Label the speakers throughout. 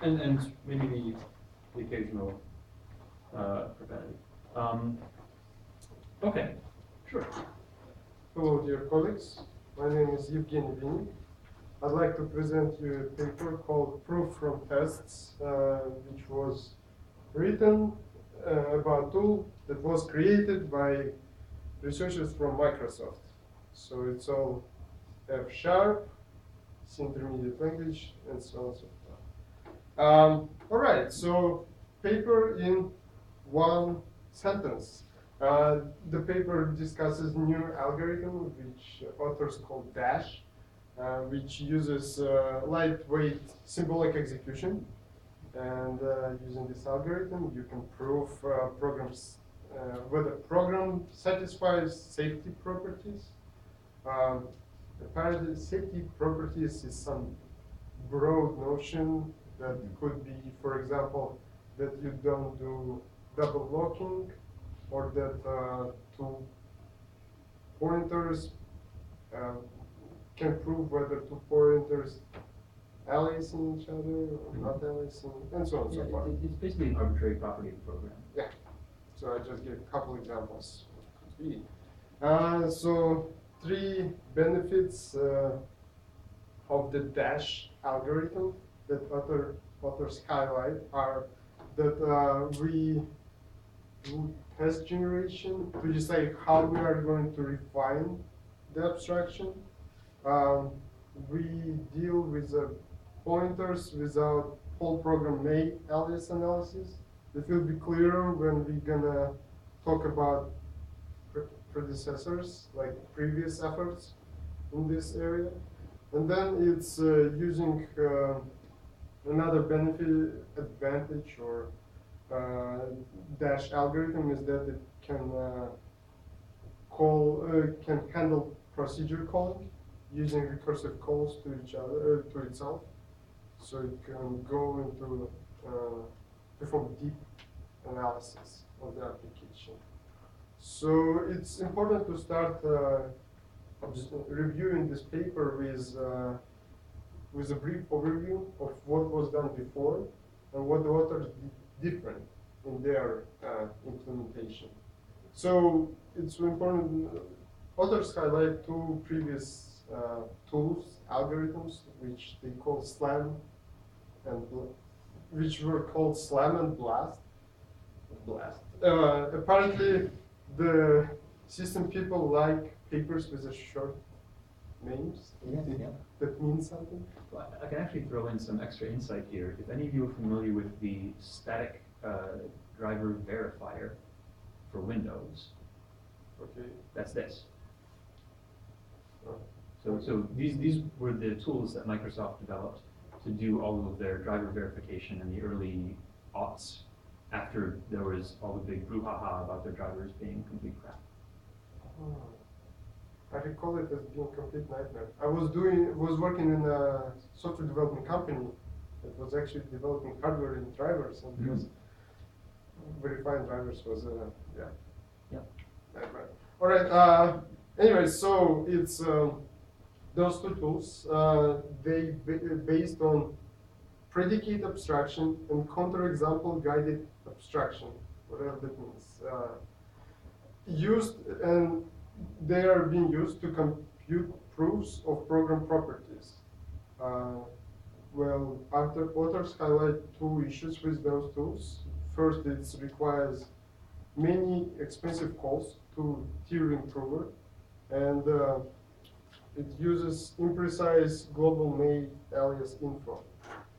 Speaker 1: And maybe the occasional profanity. Okay, sure.
Speaker 2: Hello, dear colleagues. My name is Evgeny Vinik. I'd like to present you a paper called Proof from Tests, which was written about a tool that was created by researchers from Microsoft. So it's all F sharp, it's intermediate language, and so on and so forth. All right, so paper in one sentence. The paper discusses new algorithm, which authors call Dash, which uses lightweight symbolic execution. And using this algorithm, you can prove programs whether program satisfies safety properties. Um, Apparently, safety properties is some broad notion that could be, for example, that you don't do double locking, or that two pointers uh, can prove whether two pointers allies in each other or not allies, and so on and so forth.
Speaker 1: It's basically an arbitrary property of the program.
Speaker 2: Yeah. So I just gave a couple examples. So three benefits of the Dash algorithm that authors highlight are that we do test generation to decide how we are going to refine the abstraction. We deal with pointers without whole program made alias analysis. It will be clearer when we're gonna talk about predecessors, like previous efforts in this area. And then it's using another advantage or Dash algorithm is that it can can handle procedure calling using recursive calls to each other to itself. So it can go into perform deep analysis of the application. So it's important to start reviewing this paper with a brief overview of what was done before and what the authors did different in their implementation. So it's important. Authors highlight two previous tools, algorithms, which they call SLAM and which were called SLAM and BLAST. Apparently, the system people like papers with a short names.
Speaker 1: Yeah.
Speaker 2: That means something.
Speaker 1: Well, I can actually throw in some extra insight here. If any of you are familiar with the static driver verifier for Windows,
Speaker 2: Okay.
Speaker 1: that's this.
Speaker 2: Oh.
Speaker 1: So these were the tools that Microsoft developed to do all of their driver verification in the early aughts, after there was all the big brouhaha about their drivers being complete crap.
Speaker 2: Oh. I recall it as being a complete nightmare. I was working in a software development company that was actually developing hardware and drivers, and because verifying drivers was nightmare. All right. Anyway, so it's those two tools. They based on predicate abstraction and counterexample guided abstraction, whatever that means. Used and they are being used to compute proofs of program properties. Well, authors highlight two issues with those tools. First, it requires many expensive calls to tier improver, and it uses imprecise global made alias info.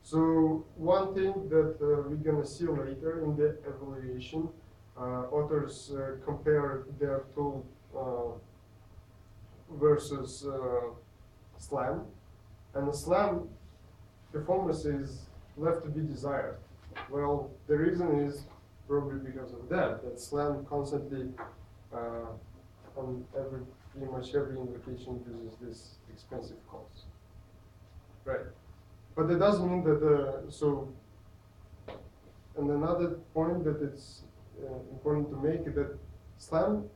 Speaker 2: So one thing that we're gonna see later in the evaluation, authors compare their tool versus SLAM, and the SLAM performance is left to be desired. Well, the reason is probably because of that SLAM constantly on pretty much every invocation uses this expensive calls. Right. But that doesn't mean that and another point that it's important to make is that SLAM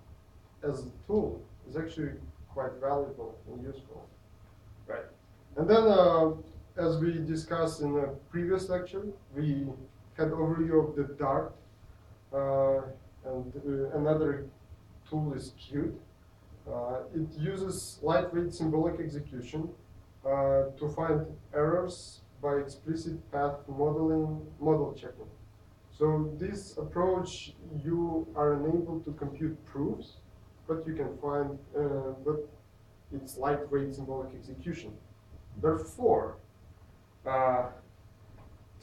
Speaker 2: as a tool is actually quite valuable and useful. Right. And then as we discussed in a previous lecture, we had overview of the Dart, and another tool is Qt. It uses lightweight symbolic execution to find errors by explicit path model checking. So this approach, you are unable to compute proofs, but you can find, but it's lightweight symbolic execution. Therefore,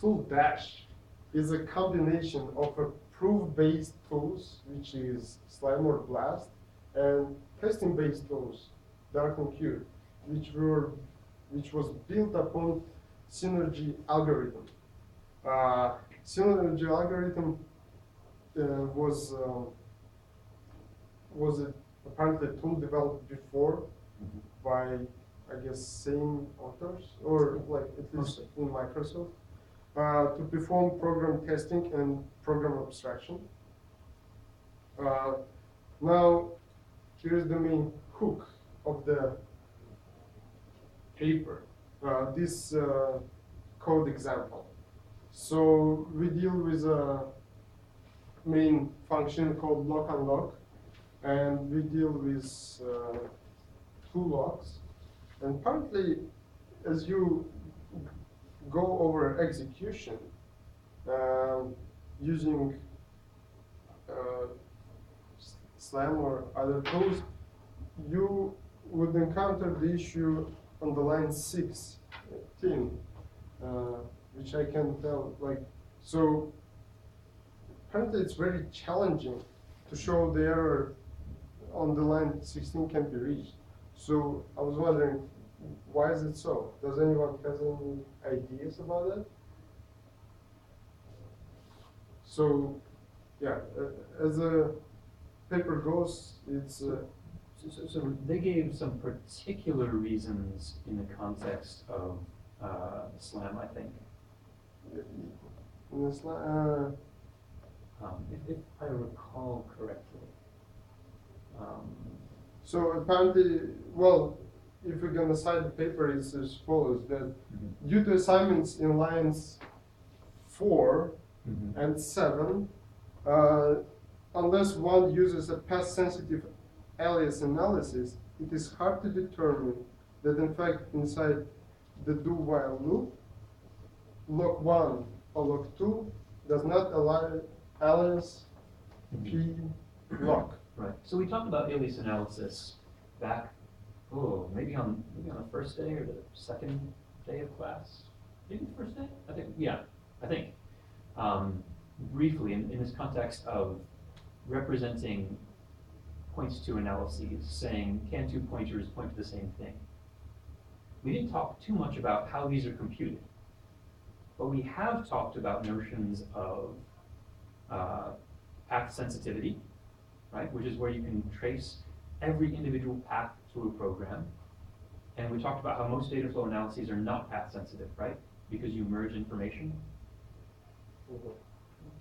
Speaker 2: tool dash is a combination of a proof-based tools, which is Slime or Blast, and testing-based tools, Dart and Qt, which was built upon synergy algorithm. Synergy algorithm was apparently a tool developed before by, I guess, same authors, or like at least in Microsoft, to perform program testing and program abstraction. Now, here's the main hook of the paper, this code example. So we deal with a main function called lock unlock, and we deal with two locks. And partly, as you go over execution using Slam or other tools, you would encounter the issue on the line 16, which I can tell, like, so apparently it's very challenging to show the error on the line 16 can be reached. So I was wondering, why is it so? Does anyone have any ideas about that? So, yeah, as the paper goes, it's
Speaker 1: So they gave some particular reasons in the context of Slam, I think.
Speaker 2: in this
Speaker 1: If I recall correctly.
Speaker 2: so apparently, well, if we're gonna cite the paper, it's as follows: that due to assignments in lines 4 and 7, unless one uses a path-sensitive alias analysis, it is hard to determine that in fact inside the do-while loop, lock 1 or lock 2 does not allow alias p lock.
Speaker 1: Right. So we talked about alias analysis back, maybe on the first day or the second day of class. Maybe the first day? I think. Briefly, in this context of representing points to analyses, saying can two pointers point to the same thing? We didn't talk too much about how these are computed, but we have talked about notions of path sensitivity, right? Which is where you can trace every individual path through a program. And we talked about how most data flow analyses are not path sensitive, right? Because you merge information.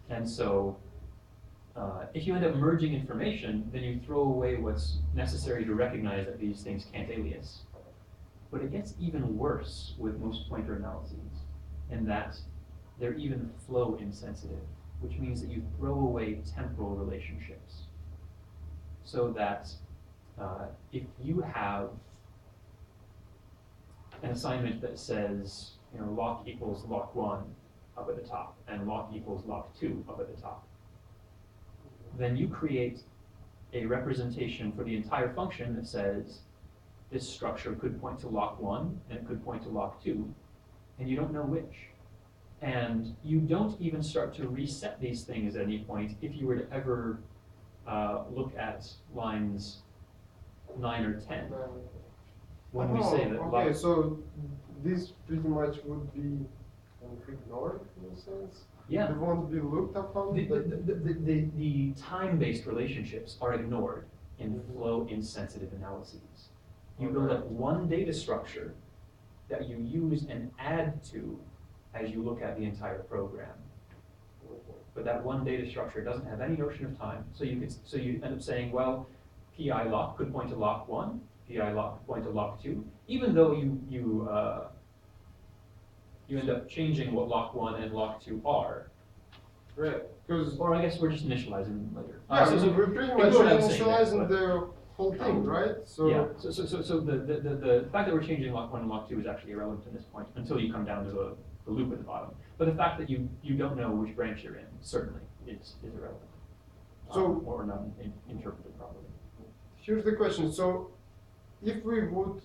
Speaker 1: And so if you end up merging information, then you throw away what's necessary to recognize that these things can't alias. But it gets even worse with most pointer analyses, in that they're even flow insensitive, which means that you throw away temporal relationships. So that if you have an assignment that says, lock equals lock 1 up at the top, and lock equals lock 2 up at the top, then you create a representation for the entire function that says this structure could point to lock 1 and it could point to lock 2, and you don't know which. And you don't even start to reset these things at any point if you were to ever look at lines 9 or 10. When we say that
Speaker 2: okay, so this pretty much would be kind of ignored in a sense?
Speaker 1: Yeah.
Speaker 2: They won't be looked upon?
Speaker 1: The time-based relationships are ignored in flow insensitive analyses. You build up one data structure that you use and add to as you look at the entire program. But that one data structure doesn't have any notion of time. So you end up saying, well, PI lock could point to lock 1, PI lock could point to lock 2, even though you end up changing what lock 1 and lock 2 are.
Speaker 2: Right, because
Speaker 1: Or I guess we're just initializing them later.
Speaker 2: yeah,
Speaker 1: So
Speaker 2: we're pretty
Speaker 1: you
Speaker 2: much
Speaker 1: know what I'm saying there,
Speaker 2: initializing
Speaker 1: but-
Speaker 2: the whole thing, right? So
Speaker 1: Yeah, so the fact that we're changing lock 1 and lock 2 is actually irrelevant at this point, until you come down to the loop at the bottom. But the fact that you don't know which branch you're in, certainly, is irrelevant.
Speaker 2: So-
Speaker 1: Or not interpreted properly.
Speaker 2: here's the question. So if we would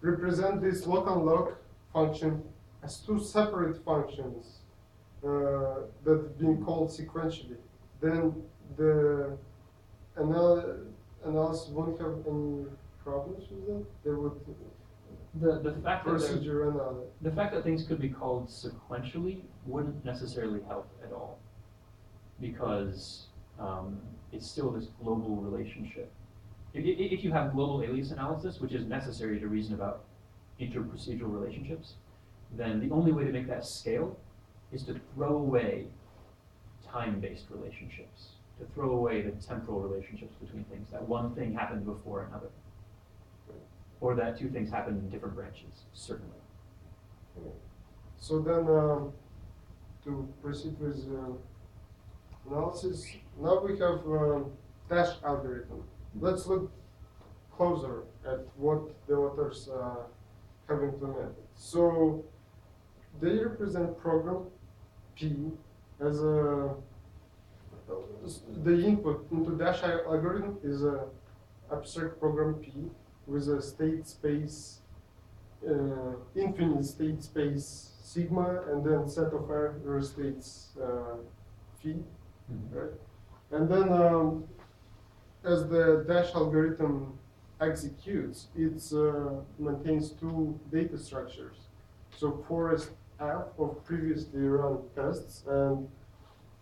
Speaker 2: represent this lock unlock function as two separate functions that being called sequentially, then the analysis won't have any problems with that. There would
Speaker 1: The fact that
Speaker 2: procedure analysis.
Speaker 1: the fact that things could be called sequentially wouldn't necessarily help at all, because it's still this global relationship. If you have global alias analysis, which is necessary to reason about interprocedural relationships, then the only way to make that scale is to throw away time-based relationships, to throw away the temporal relationships between things, that one thing happened before another, or that two things happened in different branches, certainly.
Speaker 2: So then, to proceed with analysis, now we have dash algorithm. Let's look closer at what the authors have implemented. So they represent program P as the input into dash algorithm is a abstract program P with a state space, infinite state space sigma, and then set of error states phi, right? And then as the dash algorithm executes, it maintains two data structures. So forest F of previously run tests and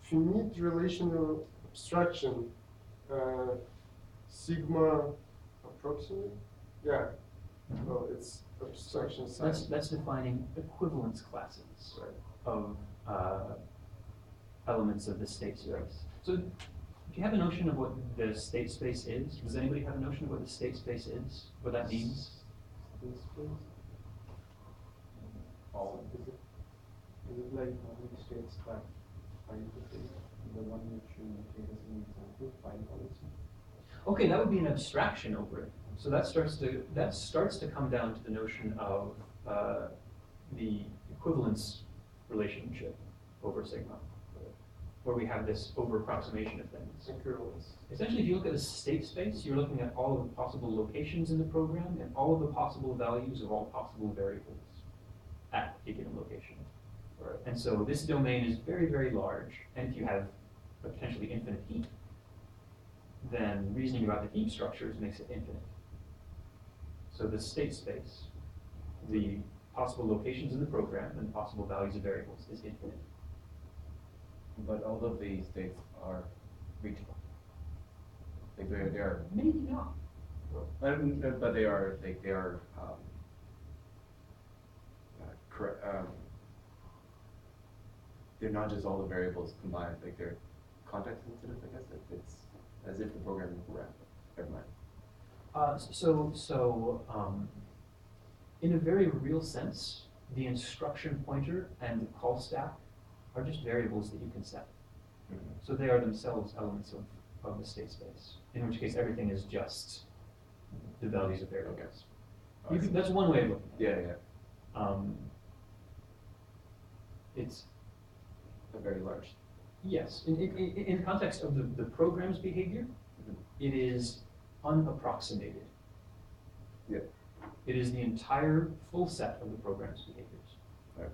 Speaker 2: finite relational abstraction sigma approximate. Yeah, well, it's abstraction size.
Speaker 1: That's defining equivalence classes
Speaker 2: Right.
Speaker 1: of elements of the state space. So do you have a notion of what the state space is? Does anybody have a notion of what the state space is? What that means?
Speaker 3: All is it like how many states that file to take? The one which you take as an example, file policy.
Speaker 1: Okay, that would be an abstraction over it. So that starts to come down to the notion of the equivalence relationship over sigma, where we have this over approximation of things.
Speaker 2: Equivalence.
Speaker 1: Essentially, if you look at a state space, you're looking at all of the possible locations in the program and all of the possible values of all possible variables at a given location.
Speaker 2: Right.
Speaker 1: And so this domain is very, very large, and if you have a potentially infinite heap, then reasoning about the heap structures makes it infinite. So the state space, the possible locations in the program and possible values of variables is infinite.
Speaker 4: But all of these states are reachable. Like they are,
Speaker 1: Maybe not.
Speaker 4: but they are like they are correct. They're not just all the variables combined. Like they're context sensitive. I guess it's as if the program is correct. Never mind.
Speaker 1: In a very real sense, the instruction pointer and the call stack are just variables that you can set. So they are themselves elements of the state space, in which case everything is just the values of variables.
Speaker 4: Okay.
Speaker 1: That's one way of looking at it.
Speaker 4: Yeah.
Speaker 1: It's,
Speaker 4: A very large.
Speaker 1: yes, in the context of the program's behavior, it is unapproximated.
Speaker 4: Yeah.
Speaker 1: It is the entire full set of the program's behaviors.
Speaker 4: Right.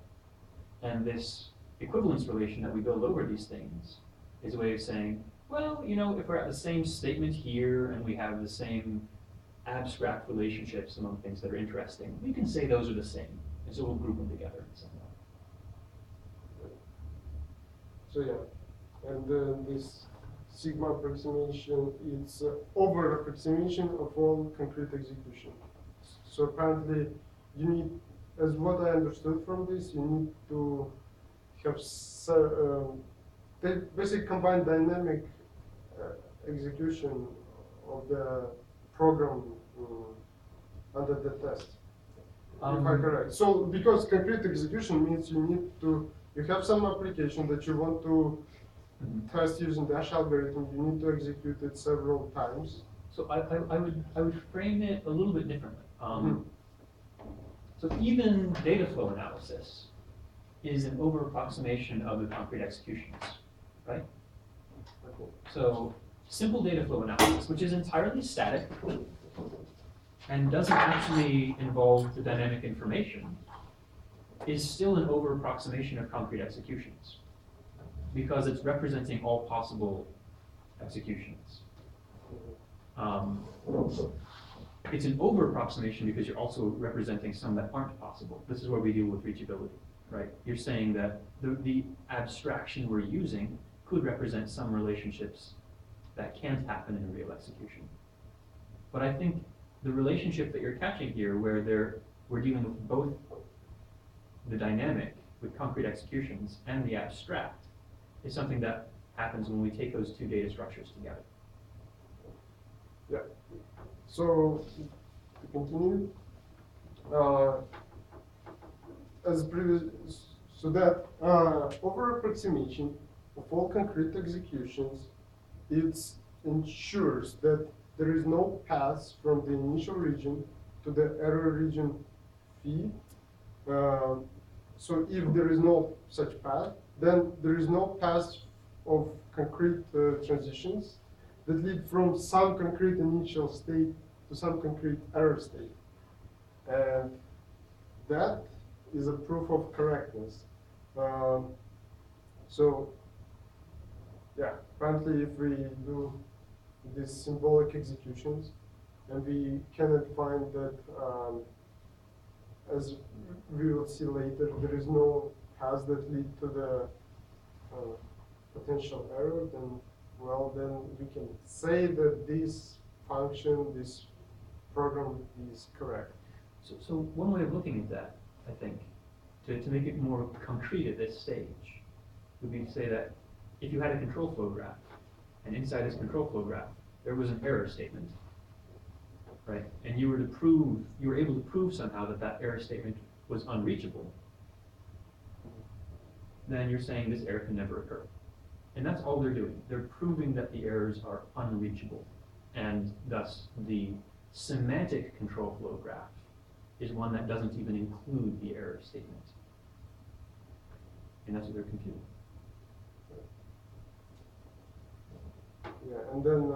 Speaker 1: And this equivalence relation that we build over these things is a way of saying, well, you know, if we're at the same statement here and we have the same abstract relationships among things that are interesting, we can say those are the same. And so we'll group them together in some way.
Speaker 2: So yeah, and this sigma approximation, it's over approximation of all concrete execution. So apparently you need, as what I understood from this, you need to have, they basically combine dynamic execution of the program under the test. correct. So because concrete execution means you have some application that you want to
Speaker 1: Mhm.
Speaker 2: test using Dash algorithm, you need to execute it several times.
Speaker 1: So I would frame it a little bit differently. So even data flow analysis is an over approximation of the concrete executions, right?
Speaker 2: Okay.
Speaker 1: So simple data flow analysis, which is entirely static and doesn't actually involve the dynamic information, is still an over approximation of concrete executions because it's representing all possible executions. It's an over approximation because you're also representing some that aren't possible. This is where we deal with reachability, right? You're saying that the abstraction we're using could represent some relationships that can't happen in a real execution. But I think the relationship that you're catching here, where we're dealing with both the dynamic with concrete executions and the abstract, is something that happens when we take those two data structures together.
Speaker 2: Yeah. So to continue, as previous, so that over approximation of all concrete executions, it ensures that there is no path from the initial region to the error region phi. So if there is no such path, then there is no path of concrete transitions that lead from some concrete initial state to some concrete error state. And that is a proof of correctness. So yeah, apparently if we do these symbolic executions and we cannot find that, as we will see later, there is no paths that lead to the potential error, then well, then we can say that this function, this program is correct.
Speaker 1: So one way of looking at that, I think, to make it more concrete at this stage, would be to say that if you had a control flow graph, and inside this control flow graph, there was an error statement, right? And you were able to prove somehow that that error statement was unreachable, then you're saying this error can never occur. And that's all they're doing. They're proving that the errors are unreachable. And thus, the semantic control flow graph is one that doesn't even include the error statement. And that's what they're computing.
Speaker 2: Yeah, and then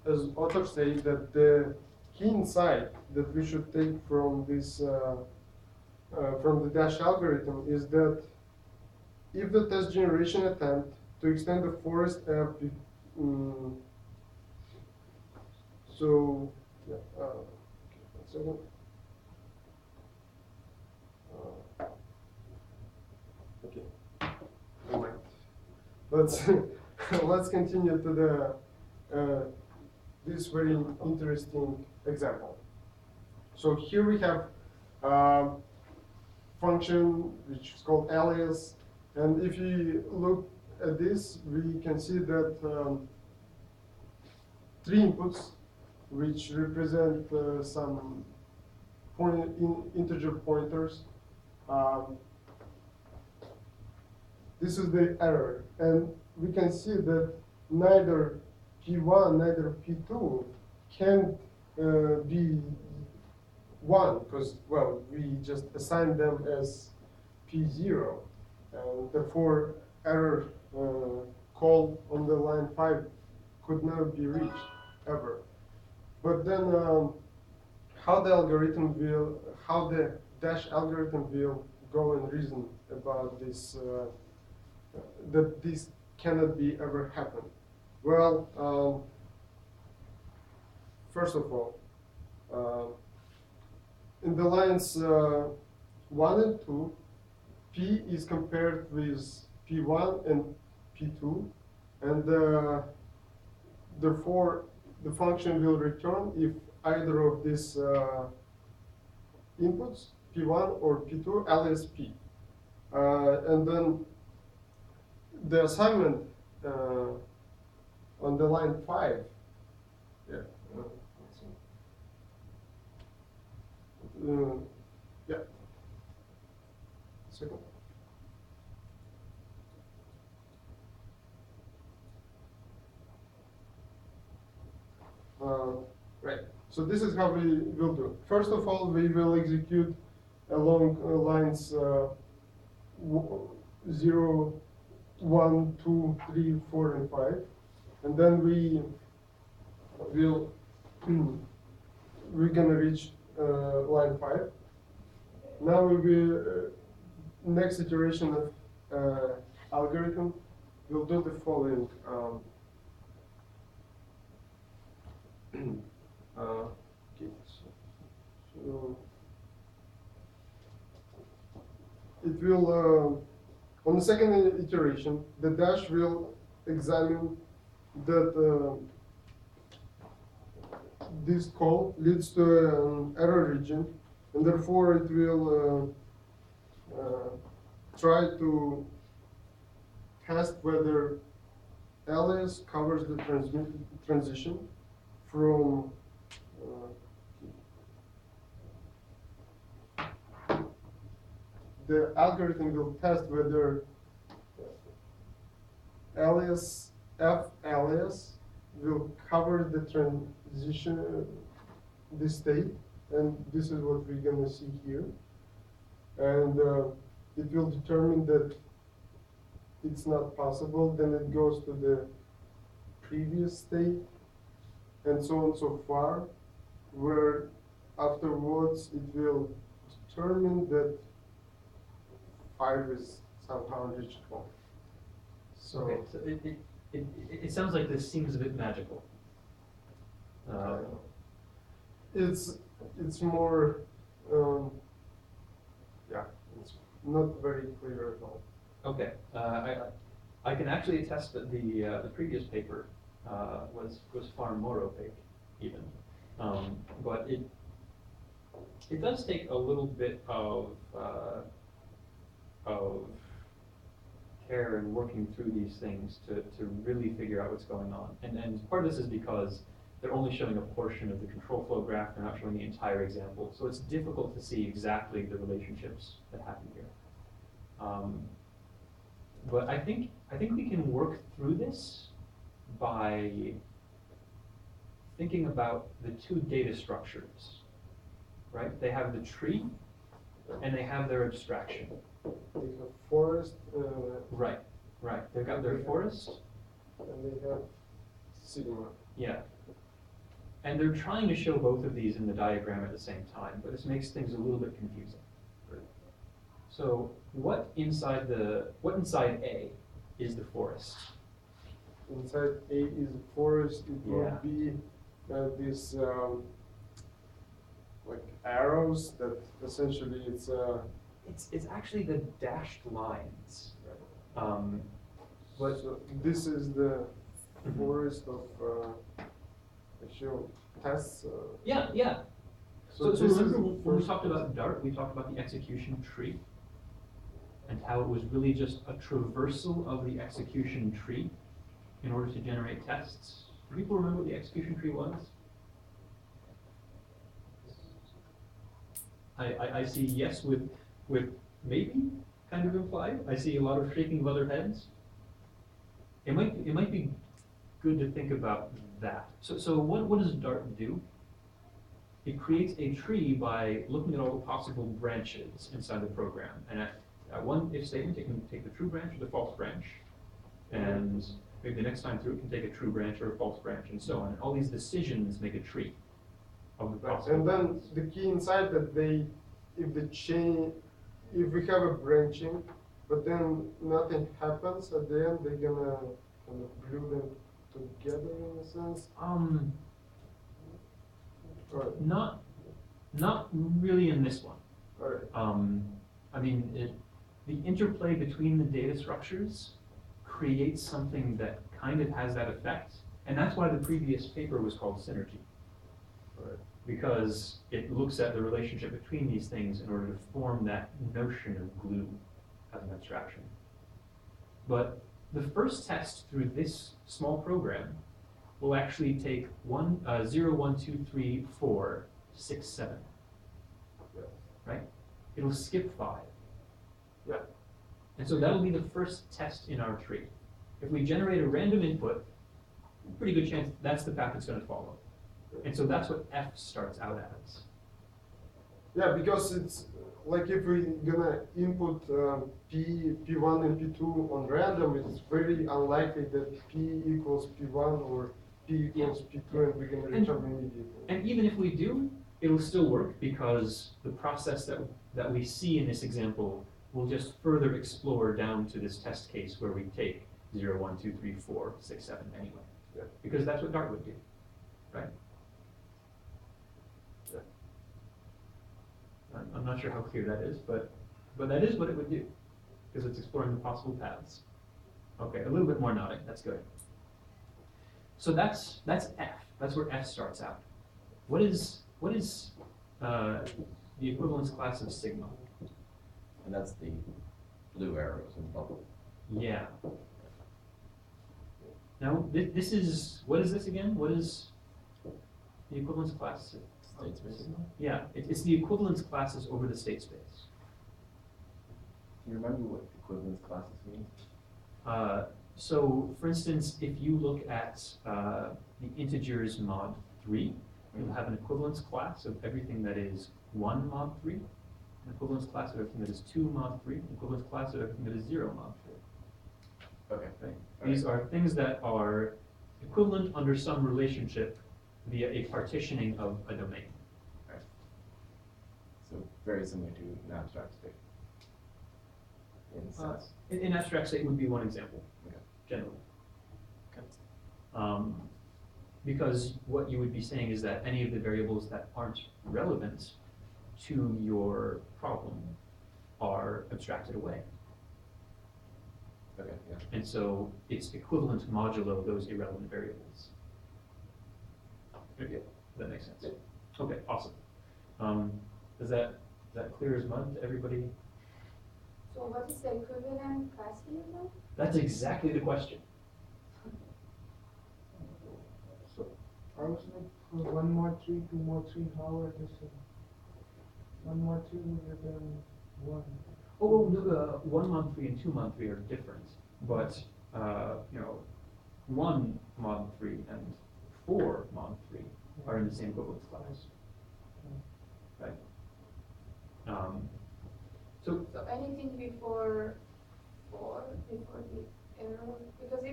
Speaker 2: as authors say that the key insight that we should take from this from the Dash algorithm is that if the test generation attempt to extend the forest so yeah, okay, 1 second. Okay, never mind. Let's continue to the this very interesting example. So here we have function which is called alias, and if you look at this, we can see that 3 inputs which represent some integer pointers. This is the error, and we can see that neither P1, neither P2 can't be 1, because, well, we just assigned them as P0, and therefore error call on the line 5 could never be reached, ever. But then how the Dash algorithm will go and reason about this, that this cannot be ever happen? Well, first of all, in the lines 1 and 2, P is compared with P1 and P2, and therefore the function will return if either of these inputs, P1 or P2, alias P. And then the assignment on the line 5, yeah, yeah. Second. Right. So this is how we will do. First of all, we will execute along lines 0, 1, 2, 3, 4, and 5, and then we will we're gonna reach line 5. Now we will next iteration of algorithm will do the following. Okay, so it will on the second iteration, the dash will examine that this call leads to an error region, and therefore it will try to test whether alias covers the transition from the algorithm will test whether alias f alias will cover the transition this state, and this is what we're gonna see here, and it will determine that it's not possible. Then it goes to the previous state, and so on so far, where afterwards it will determine that 5 is somehow reachable. So,
Speaker 1: Okay, so it sounds like this seems a bit magical.
Speaker 2: it's more, yeah, it's not very clear at all.
Speaker 1: Okay, I can actually attest that the previous paper was far more opaque even, but it does take a little bit of care and working through these things to really figure out what's going on. And part of this is because they're only showing a portion of the control flow graph, they're not showing the entire example. So it's difficult to see exactly the relationships that happen here. But I think we can work through this by thinking about the two data structures, right? They have the tree and they have their abstraction.
Speaker 2: They have forest,
Speaker 1: Right. They've got their forest.
Speaker 2: and they have sigma.
Speaker 1: Yeah. And they're trying to show both of these in the diagram at the same time, but this makes things a little bit confusing. So what inside A is the forest?
Speaker 2: Inside A is a forest. It
Speaker 1: Yeah.
Speaker 2: will be these like arrows that essentially
Speaker 1: It's actually the dashed lines. But
Speaker 2: so this is the
Speaker 1: Mhm.
Speaker 2: forest of actual tests.
Speaker 1: yeah. So
Speaker 2: this is
Speaker 1: remember
Speaker 2: the
Speaker 1: when we
Speaker 2: first
Speaker 1: talked
Speaker 2: test.
Speaker 1: about Dart, we talked about the execution tree and how it was really just a traversal of the execution tree in order to generate tests. Do people remember what the execution tree was? I see yes with maybe kind of implied. I see a lot of shaking of other heads. It might be good to think about that. So what does Dart do? It creates a tree by looking at all the possible branches inside the program. And at one if statement, it can take the true branch or the false branch. And maybe the next time through, it can take a true branch or a false branch, and so on. And all these decisions make a tree of the possible
Speaker 2: And then
Speaker 1: branches.
Speaker 2: the key inside that if we have a branching, but then nothing happens at the end, they're gonna kind of glue them together in a sense. Or,
Speaker 1: Not really in this one.
Speaker 2: alright.
Speaker 1: I mean, the interplay between the data structures creates something that kind of has that effect, and that's why the previous paper was called Synergy.
Speaker 2: Right.
Speaker 1: Because it looks at the relationship between these things in order to form that notion of glue as an abstraction. But the first test through this small program will actually take 0, 1, 2, 3, 4, 6, 7.
Speaker 2: Yeah.
Speaker 1: right? It'll skip 5.
Speaker 2: Yeah.
Speaker 1: And so that'll be the first test in our tree. If we generate a random input, pretty good chance that's the path it's going to follow. And so that's what F starts out as.
Speaker 2: Yeah, because it's like if we're gonna input P1 and P2 on random, it's very unlikely that P equals P1 or P equals P2 and we're gonna return immediately.
Speaker 1: And even if we do, it'll still work because the process that we see in this example will just further explore down to this test case where we take 0, 1, 2, 3, 4, 6, 7 anyway.
Speaker 2: Yeah.
Speaker 1: Because that's what Dart would do, right?
Speaker 2: Yeah.
Speaker 1: I'm not sure how clear that is, but that is what it would do, because it's exploring the possible paths. Okay, a little bit more nodding, that's good. So that's F, that's where F starts out. What is the equivalence class of sigma?
Speaker 4: And that's the blue arrows in the bubble.
Speaker 1: Yeah. Now, this is, what is this again? What is the equivalence class of
Speaker 4: State space.
Speaker 1: sigma? Yeah, it's the equivalence classes over the state space.
Speaker 4: Do you remember what equivalence classes mean?
Speaker 1: So, for instance, if you look at the integers mod 3, you'll have an equivalence class of everything that is 1 mod 3, an equivalence class of everything that is 2 mod 3, an equivalence class of everything that is 0 mod 3.
Speaker 4: Okay.
Speaker 1: Right?
Speaker 4: All
Speaker 1: These
Speaker 4: right.
Speaker 1: are things that are equivalent under some relationship via a partitioning of a domain.
Speaker 4: So very similar to an abstract state. In sense.
Speaker 1: In abstract state would be one example,
Speaker 4: Okay.
Speaker 1: generally.
Speaker 4: Okay.
Speaker 1: Because what you would be saying is that any of the variables that aren't relevant to your problem are abstracted away.
Speaker 4: Okay, yeah.
Speaker 1: And so it's equivalent modulo those irrelevant variables.
Speaker 4: Yeah.
Speaker 1: That makes sense. Okay, awesome. Is that clear as mud to everybody?
Speaker 5: So what is the equivalent class here then?
Speaker 1: That's exactly the question.
Speaker 6: So I was like for 1 mod 3, 2 mod 3, how are this? 1 mod 3 would have been 1.
Speaker 1: Oh, no, 1 mod 3 and 2 mod 3 are different, but 1 mod 3 and 4 mod 3 are in the same equivalence class. Right? So
Speaker 5: So anything before 4, before the error, because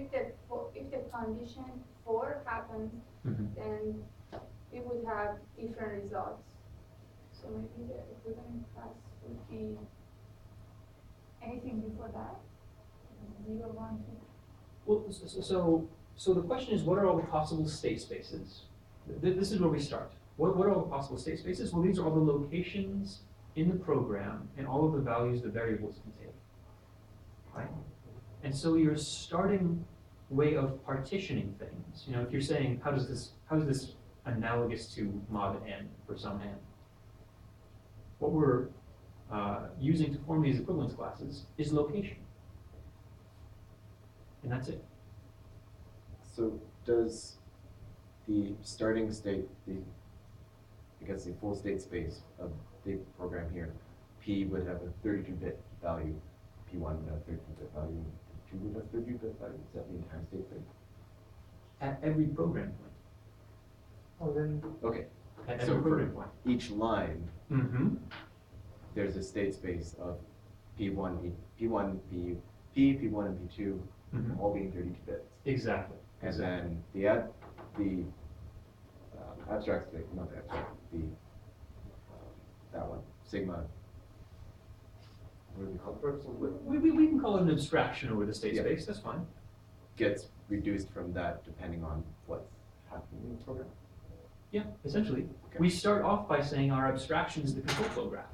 Speaker 5: if the condition 4 happens, then we would have different results. So maybe the equivalent class would be anything before that, 0, 1, 2.
Speaker 1: Well, so the question is, what are all the possible state spaces? This is where we start. What are all the possible state spaces? Well, these are all the locations in the program and all of the values the variables can take, right? And so your starting way of partitioning things, if you're saying, how does this analogous to mod n for some n? What we're using to form these equivalence classes is location. And that's it.
Speaker 4: So does the starting state, the full state space of the program here, P would have a 32-bit value, P1 would have a 32-bit value, P2 would have a 32-bit value. Is that the entire state space?
Speaker 1: At every program point.
Speaker 6: Oh, then
Speaker 4: Okay.
Speaker 1: At
Speaker 4: So
Speaker 1: every
Speaker 4: for
Speaker 1: program point.
Speaker 4: each line,
Speaker 1: Mm-hmm.
Speaker 4: there's a state space of P1, P1, P, P1, and P2,
Speaker 1: Mhm.
Speaker 4: all being 32 bits.
Speaker 1: Exactly.
Speaker 4: And then the abstract state, not the abstract, that one, sigma. What do we call it?
Speaker 1: We can call it an abstraction over the state
Speaker 4: Yeah.
Speaker 1: space, that's fine.
Speaker 4: Gets reduced from that depending on what's happening in the program.
Speaker 1: Yeah, essentially.
Speaker 4: Okay.
Speaker 1: We start off by saying our abstraction is the control flow graph,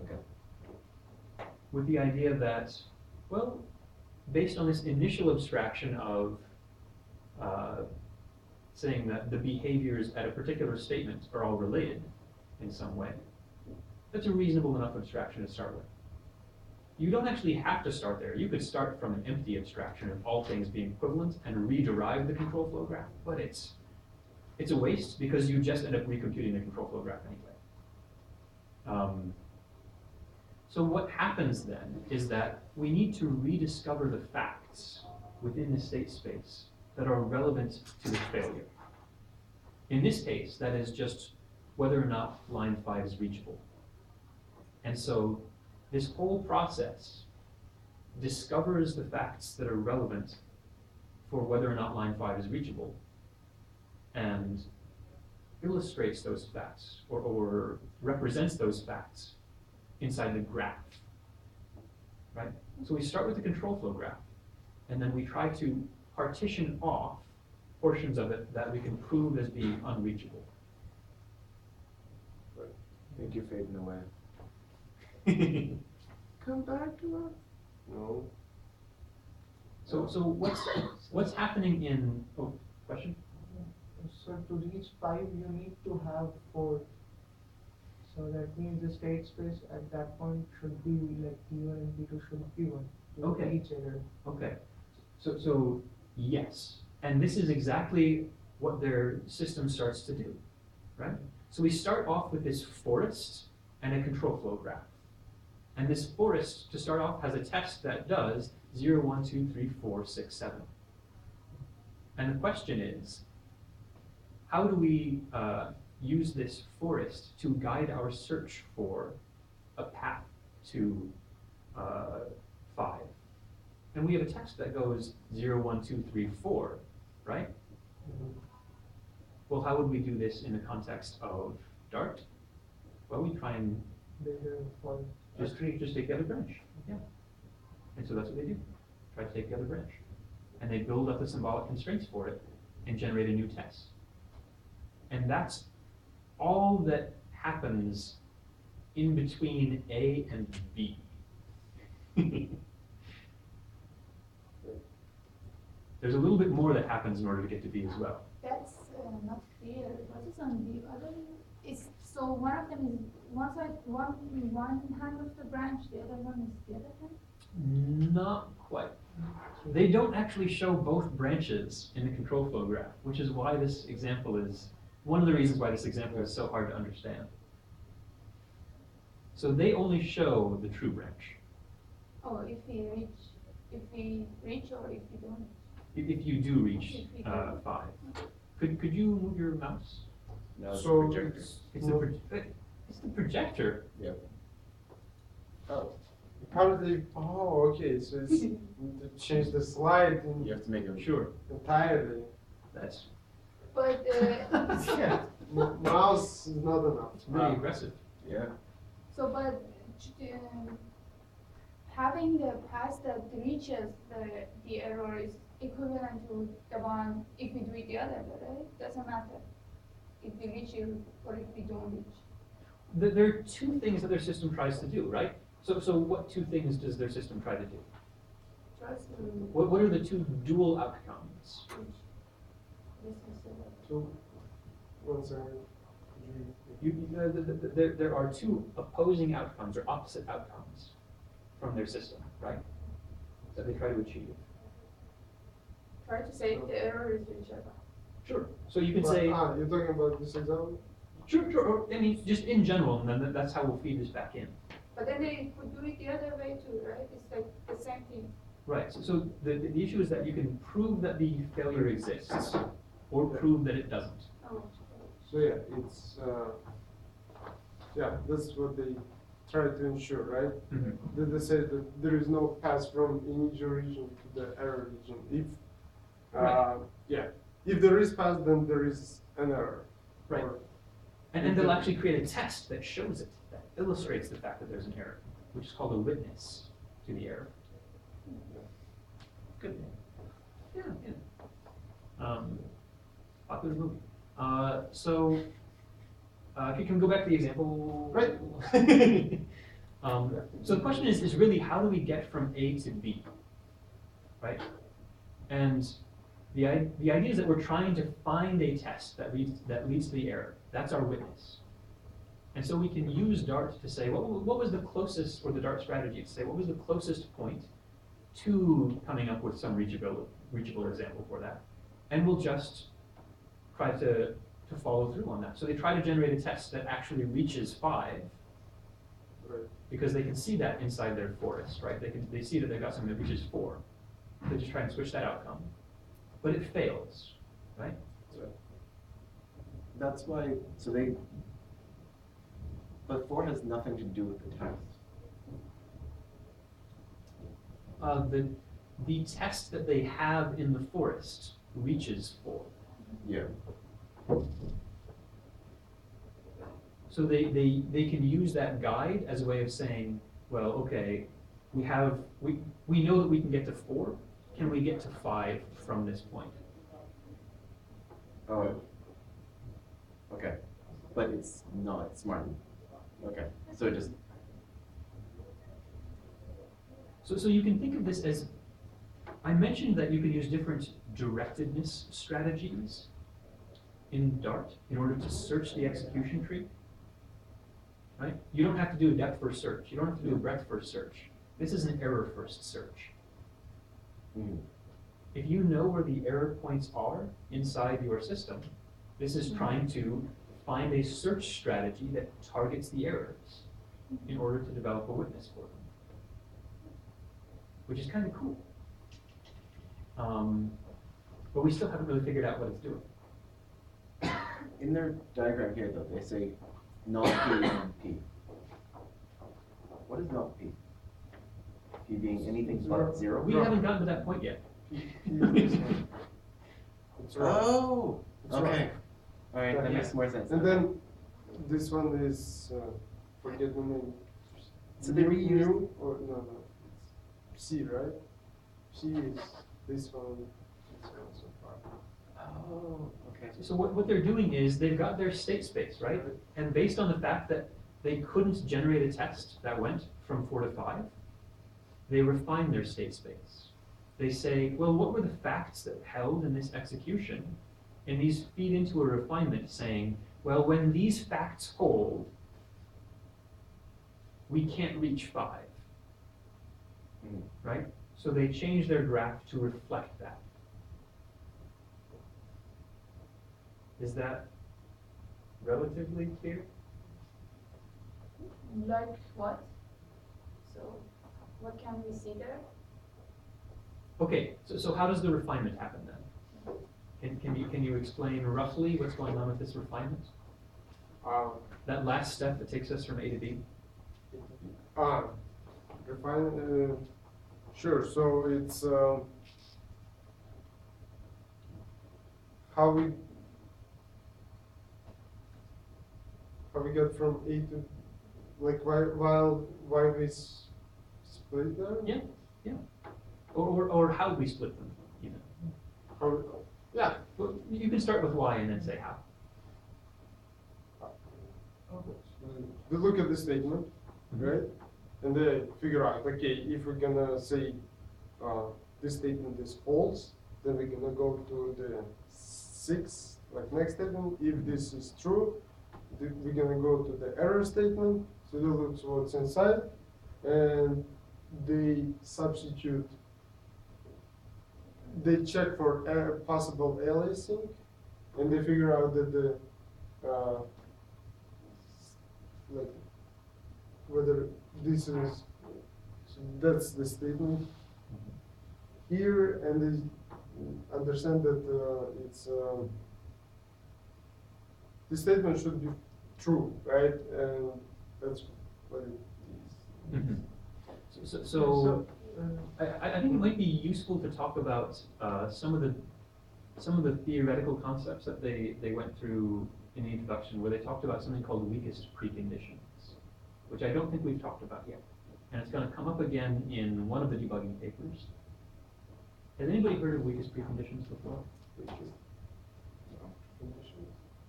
Speaker 4: Okay.
Speaker 1: with the idea that, well, based on this initial abstraction of saying that the behaviors at a particular statement are all related in some way, that's a reasonable enough abstraction to start with. You don't actually have to start there. You could start from an empty abstraction of all things being equivalent and rederive the control flow graph, but it's a waste because you just end up recomputing the control flow graph anyway. So what happens then is that we need to rediscover the facts within the state space that are relevant to the failure. In this case, that is just whether or not line 5 is reachable. And so this whole process discovers the facts that are relevant for whether or not line 5 is reachable and illustrates those facts or represents those facts inside the graph, right? So we start with the control flow graph, and then we try to partition off portions of it that we can prove as being unreachable.
Speaker 4: I think you're fading away.
Speaker 6: Come back to us.
Speaker 2: No.
Speaker 1: So what's happening in, oh, question?
Speaker 6: So to reach 5, you need to have 4. So that means the state space at that point should be like P1 and P2 should be 1 to
Speaker 1: Okay.
Speaker 6: each error.
Speaker 1: Okay, so yes, and this is exactly what their system starts to do, right? So we start off with this forest and a control flow graph. And this forest, to start off, has a test that does 0, 1, 2, 3, 4, 6, 7. And the question is, how do we use this forest to guide our search for a path to 5? And we have a text that goes 0, 1, 2, 3, 4, right? Well, how would we do this in the context of Dart? Well, we try and
Speaker 6: There's a for
Speaker 1: just take the other branch, yeah. And so that's what they do, try to take the other branch. And they build up the symbolic constraints for it and generate a new test. And that's all that happens in between A and B. There's a little bit more that happens in order to get to B as well.
Speaker 5: That's not clear. What is on the other? Is so one of them is one side, one hand of the branch, the other one is the other hand.
Speaker 1: Not quite. They don't actually show both branches in the control flow graph, which is why this example is, one of the reasons why this example is so hard to understand. So they only show the true branch.
Speaker 5: Oh, if we reach or if we don't.
Speaker 1: If you do reach
Speaker 5: If we don't.
Speaker 1: 5. Could you move your mouse?
Speaker 4: No, it's
Speaker 2: So
Speaker 4: a projector.
Speaker 1: It's the projector.
Speaker 4: Yep.
Speaker 2: Oh. Apparently, oh, okay, so it's to change the slide
Speaker 4: You have to make it.
Speaker 1: Sure.
Speaker 2: entirely.
Speaker 1: That's
Speaker 5: But
Speaker 2: Yeah, mouse is not enough.
Speaker 1: it's pretty aggressive.
Speaker 4: Yeah.
Speaker 5: so but having the path that reaches the error is equivalent to the one if we do it the other way, right? Doesn't matter if we reach it or if we don't reach.
Speaker 1: There are two things that their system tries to do, right? So what two things does their system try to do?
Speaker 5: Tries to
Speaker 1: What are the two dual outcomes?
Speaker 5: reach. This is
Speaker 2: So, one second.
Speaker 1: There are two opposing outcomes or opposite outcomes from their system, right? That they try to achieve.
Speaker 5: try to say the error is reachable.
Speaker 1: Sure. So you can
Speaker 2: But,
Speaker 1: say,
Speaker 2: you're talking about this example?
Speaker 1: sure. I mean, just in general, and then that's how we'll feed this back in.
Speaker 5: But then they could do it the other way too, right? It's like the same thing.
Speaker 1: Right. So the issue is that you can prove that the failure exists, or prove that it doesn't.
Speaker 5: Oh.
Speaker 2: So yeah, it's, yeah, that's what they try to ensure, right? They say that there is no path from initial region to the error region. If,
Speaker 1: Right.
Speaker 2: yeah, if there is path, then there is an error.
Speaker 1: Right.
Speaker 2: Or-
Speaker 1: And they'll actually create a test that shows it, that illustrates the fact that there's an error, which is called a witness to the error. Good. Yeah. Popular movie. So, if you can go back to the example.
Speaker 2: Right.
Speaker 1: So the question is really how do we get from A to B, right? And the idea is that we're trying to find a test that leads to the error. That's our witness. And so we can use Dart to say, what was the closest, or the Dart strategy to say, what was the closest point to coming up with some reachable example for that? And we'll just try to follow through on that. So they try to generate a test that actually reaches 5,
Speaker 2: Right.
Speaker 1: because they can see that inside their forest, right? They see that they've got something that reaches 4. They just try and switch that outcome, but it fails, right?
Speaker 4: That's why, so they, but 4 has nothing to do with the test.
Speaker 1: The test that they have in the forest reaches 4.
Speaker 4: Yeah.
Speaker 1: So they can use that guide as a way of saying, well, okay, we know that we can get to 4. Can we get to 5 from this point?
Speaker 4: Oh. Okay. But it's not smart. Okay. So just,
Speaker 1: So you can think of this as, I mentioned that you can use different directedness strategies in Dart in order to search the execution tree. Right? You don't have to do a depth first search. You don't have to do a breadth first search. This is an error first search. If you know where the error points are inside your system, this is trying to find a search strategy that targets the errors in order to develop a witness for them, which is kind of cool. But we still haven't really figured out what it's doing.
Speaker 4: in their diagram here though, they say not P and P. What is not P? P being anything but 0?
Speaker 1: We haven't gotten to that point yet.
Speaker 2: It's wrong.
Speaker 4: Oh,
Speaker 2: It's
Speaker 4: okay.
Speaker 2: wrong.
Speaker 4: All right, that
Speaker 1: Yeah.
Speaker 4: makes more sense.
Speaker 2: And
Speaker 4: now.
Speaker 2: then this one is forget the name.
Speaker 4: So they reused-
Speaker 2: Mu or no, it's C, right? C is this one. This one so far.
Speaker 4: Oh, okay.
Speaker 1: So what they're doing is they've got their state space, right? And based on the fact that they couldn't generate a test that went from 4 to 5, they refine their state space. They say, well, what were the facts that held in this execution? And these feed into a refinement saying, well, when these facts hold, we can't reach 5,
Speaker 4: Mhm.
Speaker 1: right? So they change their graph to reflect that. Is that relatively clear?
Speaker 5: Like what? So, what can we see there?
Speaker 1: Okay, so how does the refinement happen then? Can you explain roughly what's going on with this refinement? That last step that takes us from A to B?
Speaker 2: Refine. Sure. So it's how we get from A to, like, why we split them?
Speaker 1: Yeah, yeah. Or how we split them, even.
Speaker 2: How,
Speaker 1: Yeah. Well, you can start with why and then say how.
Speaker 2: they look at the statement, right? And they figure out, okay, if we're gonna say this statement is false, then we're gonna go to the 6, like next statement. If this is true, we're gonna go to the error statement. So they look what's inside, and they substitute. They check for possible aliasing, and they figure out that the like whether this is, so that's the statement here, and they understand that it's the statement should be true, right? And that's what it is.
Speaker 1: Mhm. So I think it might be useful to talk about some of the theoretical concepts that they went through in the introduction, where they talked about something called weakest preconditions, which I don't think we've talked about yet. And it's going to come up again in one of the debugging papers. Has anybody heard of weakest preconditions before?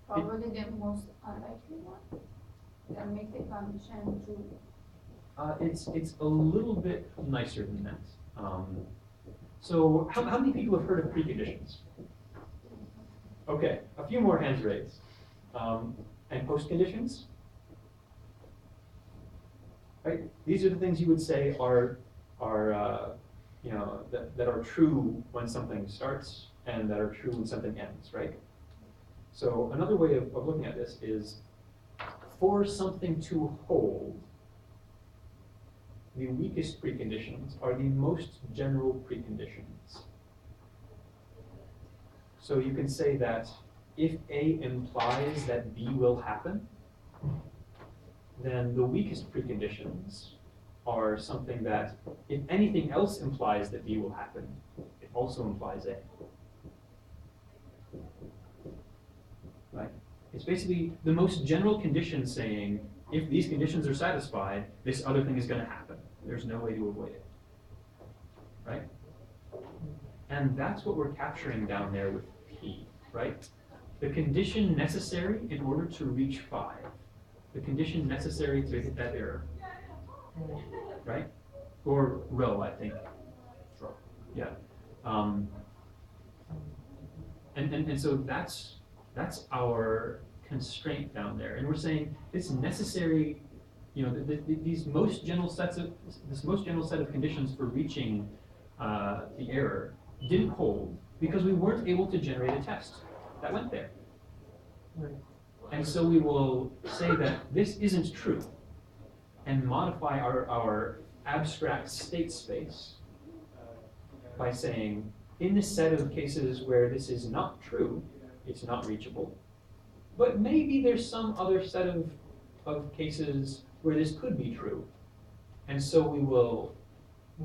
Speaker 5: Probably the most unlikely one that make the condition true.
Speaker 1: It's a little bit nicer than that. So how many people have heard of preconditions? Okay, a few more hands raised. And postconditions? Right? These are the things you would say are that are true when something starts and that are true when something ends, right? So another way of looking at this is, for something to hold, the weakest preconditions are the most general preconditions. So you can say that if A implies that B will happen, then the weakest preconditions are something that if anything else implies that B will happen, it also implies A. Right? It's basically the most general condition saying, if these conditions are satisfied, this other thing is going to happen. There's no way to avoid it. Right? And that's what we're capturing down there with P, right? The condition necessary in order to reach 5. The condition necessary to hit that error. Right? Or row, I think. Yeah. And so that's our constraint down there. And we're saying it's necessary, these most general sets of this most general set of conditions for reaching the error didn't hold because we weren't able to generate a test that went there.
Speaker 6: Right.
Speaker 1: And so we will say that this isn't true and modify our abstract state space by saying, in the set of cases where this is not true, it's not reachable. But maybe there's some other set of cases where this could be true. And so we will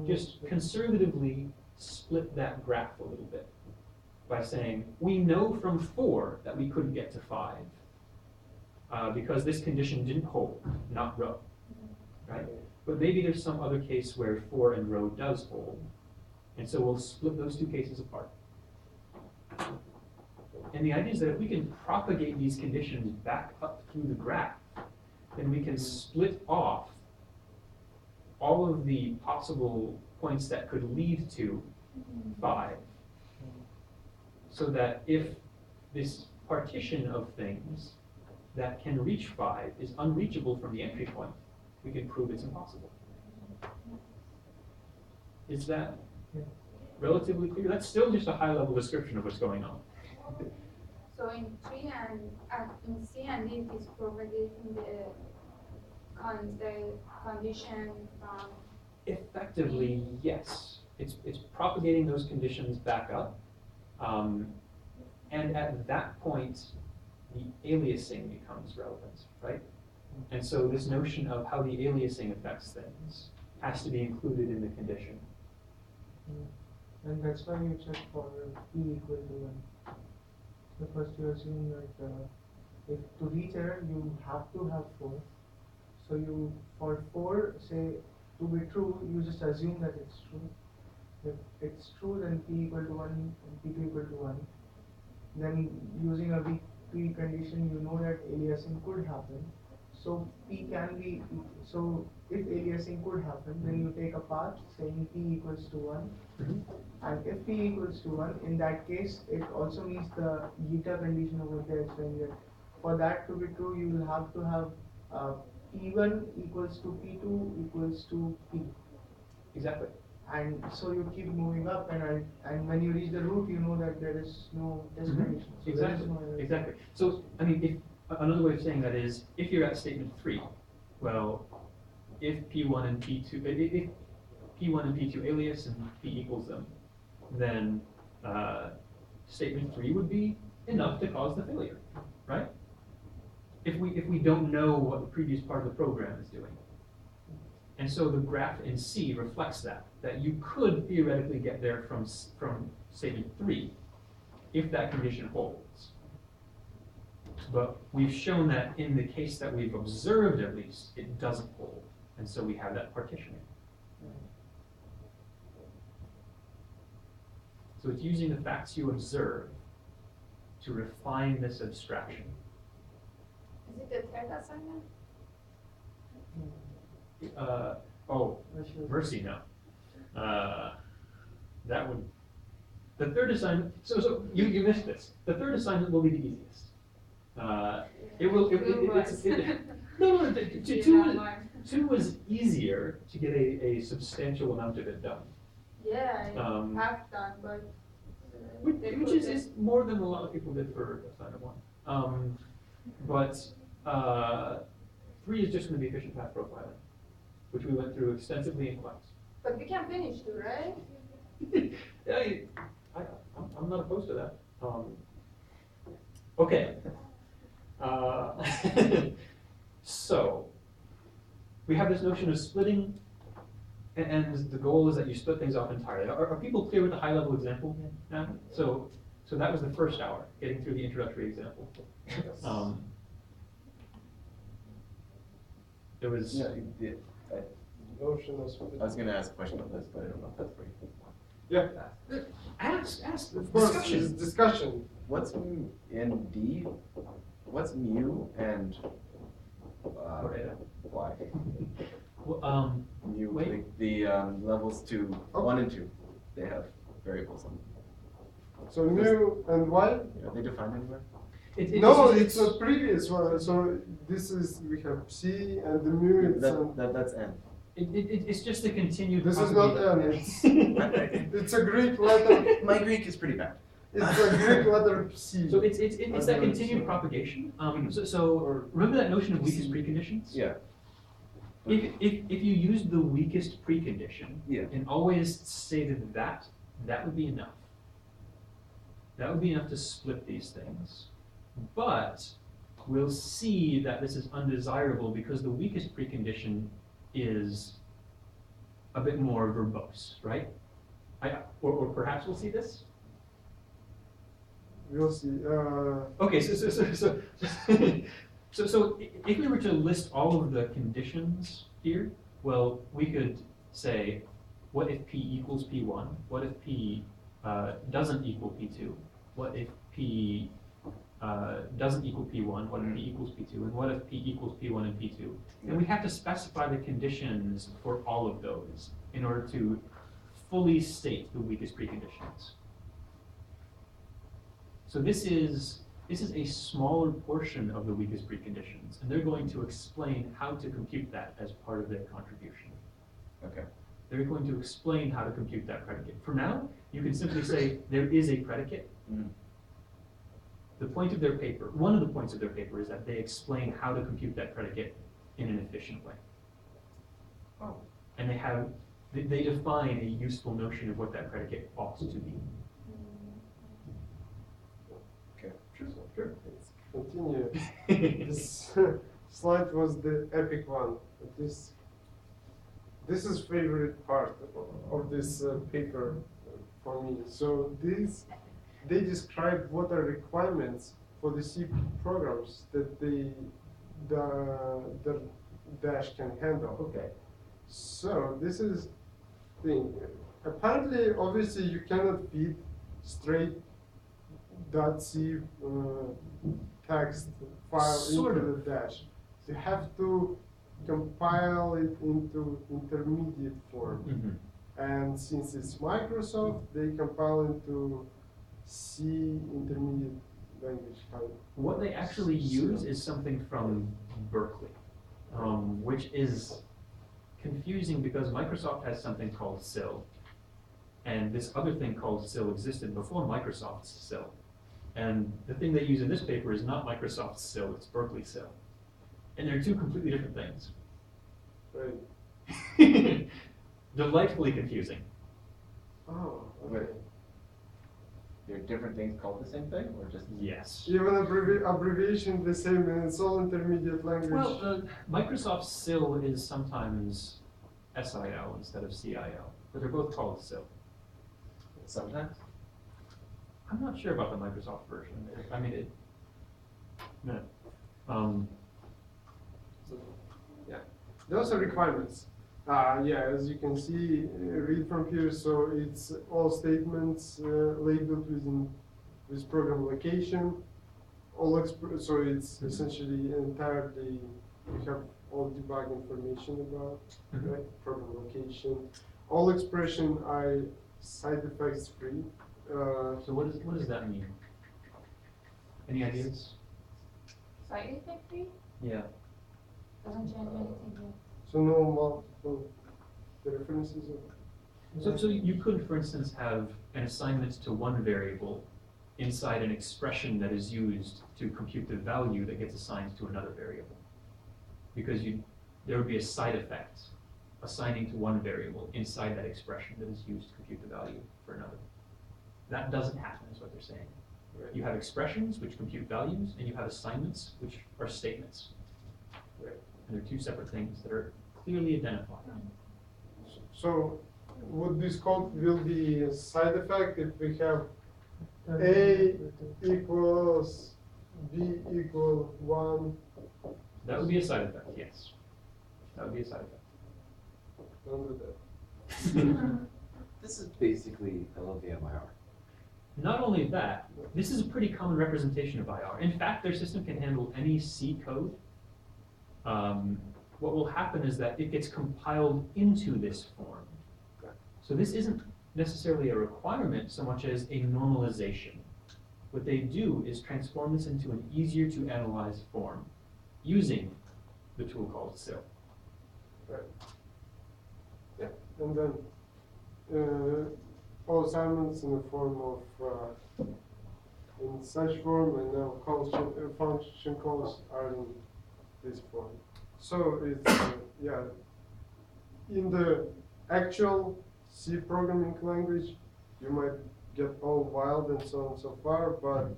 Speaker 1: just conservatively split that graph a little bit by saying, we know from 4 that we couldn't get to 5 because this condition didn't hold, not row, right? But maybe there's some other case where 4 and row does hold. And so we'll split those two cases apart. And the idea is that if we can propagate these conditions back up through the graph, then we can split off all of the possible points that could lead to 5, so that if this partition of things that can reach 5 is unreachable from the entry point, we can prove it's impossible. Is that relatively clear? That's still just a high-level description of what's going on.
Speaker 5: So in 3 and in C and D, it is propagating the condition from.
Speaker 1: Effectively, yes. It's propagating those conditions back up. And at that point, the aliasing becomes relevant, right? And so this notion of how the aliasing affects things has to be included in the condition.
Speaker 6: And that's why you check for P equal to 1. So first you assume that if to reach error you have to have 4. So you, for 4, say, to be true, you just assume that it's true. If it's true, then P equal to 1 and P2 equal to 1. Then using a weak P condition, you know that aliasing could happen. So P can be, so if aliasing could happen, then you take a path saying P equals to 1. And if P equals to 1, in that case, it also means the eta condition over there saying that for that to be true, you will have to have P1 equals to P2 equals to P.
Speaker 1: Exactly.
Speaker 6: And so you keep moving up, and when you reach the root, you know that there is no test condition. So there is
Speaker 1: Exactly.
Speaker 6: no error.
Speaker 1: Exactly. So, I mean, if another way of saying that is, if you're at statement 3, well, if P1 and P2, if P1 and P2 alias and P equals them, then statement 3 would be enough to cause the failure, right? If we don't know what the previous part of the program is doing. And so the graph in C reflects that you could theoretically get there from statement 3 if that condition holds. But we've shown that in the case that we've observed, at least, it doesn't hold. And so we have that partitioning. So it's using the facts you observe to refine this abstraction.
Speaker 5: Is it the third assignment?
Speaker 1: Mercy, no. That would, the third assignment, so you missed this. The third assignment will be the easiest. No, 2 was easier to get a substantial amount of it done.
Speaker 5: Yeah, I have done, but.
Speaker 1: Which is more than a lot of people did for assignment 1. But 3 is just going to be efficient path profiling. which we went through extensively in class.
Speaker 5: But we can finish too, right?
Speaker 1: Yeah, I'm not opposed to that. Okay. Uh, so, we have this notion of splitting, and the goal is that you split things off entirely. Are people clear with the high-level example now? So that was the first hour, getting through the introductory example. There was.
Speaker 4: Yeah,
Speaker 2: Notion of split.
Speaker 4: I was gonna ask a question about this, but I don't know if that's for you.
Speaker 2: Yeah,
Speaker 1: Ask.
Speaker 2: of course,
Speaker 1: Discussion.
Speaker 2: it's discussion.
Speaker 4: What's in D? What's mu and
Speaker 1: Right.
Speaker 4: y?
Speaker 1: Well,
Speaker 4: Mu,
Speaker 1: Wait.
Speaker 4: like the levels to
Speaker 2: Oh.
Speaker 4: 1 and 2, they have variables on them.
Speaker 2: So mu and y?
Speaker 4: Are they defined anywhere?
Speaker 2: No, it's a previous one. So this is, we have c and the mu. It's
Speaker 4: That's n.
Speaker 1: It's just a continued.
Speaker 2: This is not
Speaker 1: propagation.
Speaker 2: it's a Greek letter.
Speaker 4: My Greek is pretty bad.
Speaker 2: It's a Greek letter c.
Speaker 1: So it's that continued propagation. So remember that notion of weakest preconditions?
Speaker 4: Yeah.
Speaker 1: If you use the weakest precondition
Speaker 4: Yeah.
Speaker 1: and always stated that would be enough. That would be enough to split these things. But we'll see that this is undesirable because the weakest precondition is a bit more verbose, right? Or perhaps we'll see this.
Speaker 2: We'll see.
Speaker 1: Okay, so if we were to list all of the conditions here, well, we could say, what if P equals P1? What if P doesn't equal P2? What if P doesn't equal P1? What if P equals P2? And what if P equals P1 and P2? And we have to specify the conditions for all of those in order to fully state the weakest preconditions. So this is a smaller portion of the weakest preconditions, and they're going to explain how to compute that as part of their contribution.
Speaker 4: Okay.
Speaker 1: They're going to explain how to compute that predicate. For now, you can simply say there is a predicate.
Speaker 4: Mhm.
Speaker 1: The point of their paper, one of the points of their paper is that they explain how to compute that predicate in an efficient way.
Speaker 4: Oh.
Speaker 1: And they define a useful notion of what that predicate ought to be.
Speaker 4: Okay.
Speaker 1: Sure.
Speaker 2: let's continue. This slide was the epic one. This is favorite part of this paper for me. So they describe what are requirements for the C programs that the Dash can handle.
Speaker 1: Okay.
Speaker 2: So this is thing. Apparently, obviously, you cannot feed straight .c text file
Speaker 1: Sort
Speaker 2: into
Speaker 1: of.
Speaker 2: the Dash. You have to compile it into intermediate form.
Speaker 1: Mhm.
Speaker 2: And since it's Microsoft, they compile into C intermediate language.
Speaker 1: What they actually use is something from Berkeley, which is confusing because Microsoft has something called SIL, and this other thing called SIL existed before Microsoft's SIL. And the thing they use in this paper is not Microsoft's SIL, it's Berkeley SIL. And they're two completely different things.
Speaker 2: Right.
Speaker 1: Delightfully confusing.
Speaker 2: Oh,
Speaker 4: Wait.
Speaker 2: okay.
Speaker 4: There are different things called the same thing, or just?
Speaker 1: Yes.
Speaker 2: Even abbreviation the same, and it's all intermediate language.
Speaker 1: Well, Microsoft's SIL is sometimes SIL instead of CIL, but they're both called SIL.
Speaker 4: Sometimes?
Speaker 1: I'm not sure about the Microsoft version. I mean, no.
Speaker 2: Those are requirements. Yeah, as you can see, read from here. So it's all statements labeled with program location. So it's essentially entirely, we have all debug information about right, program location. All expression are side effects free.
Speaker 1: So what does that mean? Any ideas?
Speaker 5: Side effect free?
Speaker 1: Yeah.
Speaker 5: Doesn't change anything here.
Speaker 2: So no multiple references.
Speaker 1: So you could, for instance, have an assignment to one variable inside an expression that is used to compute the value that gets assigned to another variable. Because there would be a side effect assigning to one variable inside that expression that is used to compute the value for another. That doesn't happen, is what they're saying.
Speaker 2: Right.
Speaker 1: You have expressions which compute values, and you have assignments which are statements.
Speaker 2: Right.
Speaker 1: And they're two separate things that are clearly identified.
Speaker 2: So would this code will be a side effect if we have A equals B equal 1?
Speaker 1: That would be a side effect, yes. That would be a side effect.
Speaker 2: Don't do that.
Speaker 4: This is basically LLVM-IR.
Speaker 1: Not only that, this is a pretty common representation of IR. In fact, their system can handle any C code. What will happen is that it gets compiled into this form. So this isn't necessarily a requirement so much as a normalization. What they do is transform this into an easier to analyze form using the tool called SIL.
Speaker 2: Right. Yeah. And then all assignments in the form of in such form, and now function calls are in this form. So it's yeah. In the actual C programming language, you might get all wild and so on and so far, but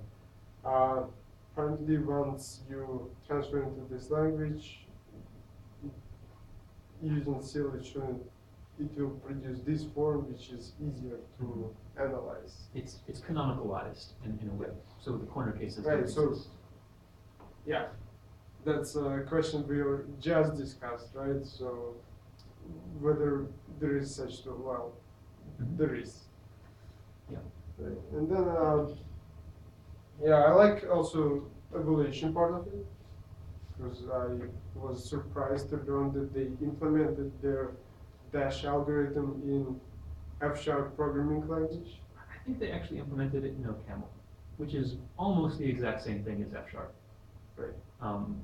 Speaker 2: apparently once you transfer into this language, using SIL, it will produce this form, which is easier to analyze.
Speaker 1: It's canonicalized in a way. So the corner cases
Speaker 2: Right,
Speaker 1: don't
Speaker 2: so-
Speaker 1: exist.
Speaker 2: Yeah, that's a question we just discussed, right? So whether there is such tool, well,
Speaker 1: Mhm.
Speaker 2: there is.
Speaker 1: Yeah.
Speaker 2: Right. And then, yeah, I like also evaluation part of it, because I was surprised to learn that they implemented their dash algorithm in F# programming language.
Speaker 1: I think they actually implemented it in OCaml, which is almost the exact same thing as F#.
Speaker 2: Right.
Speaker 1: Um,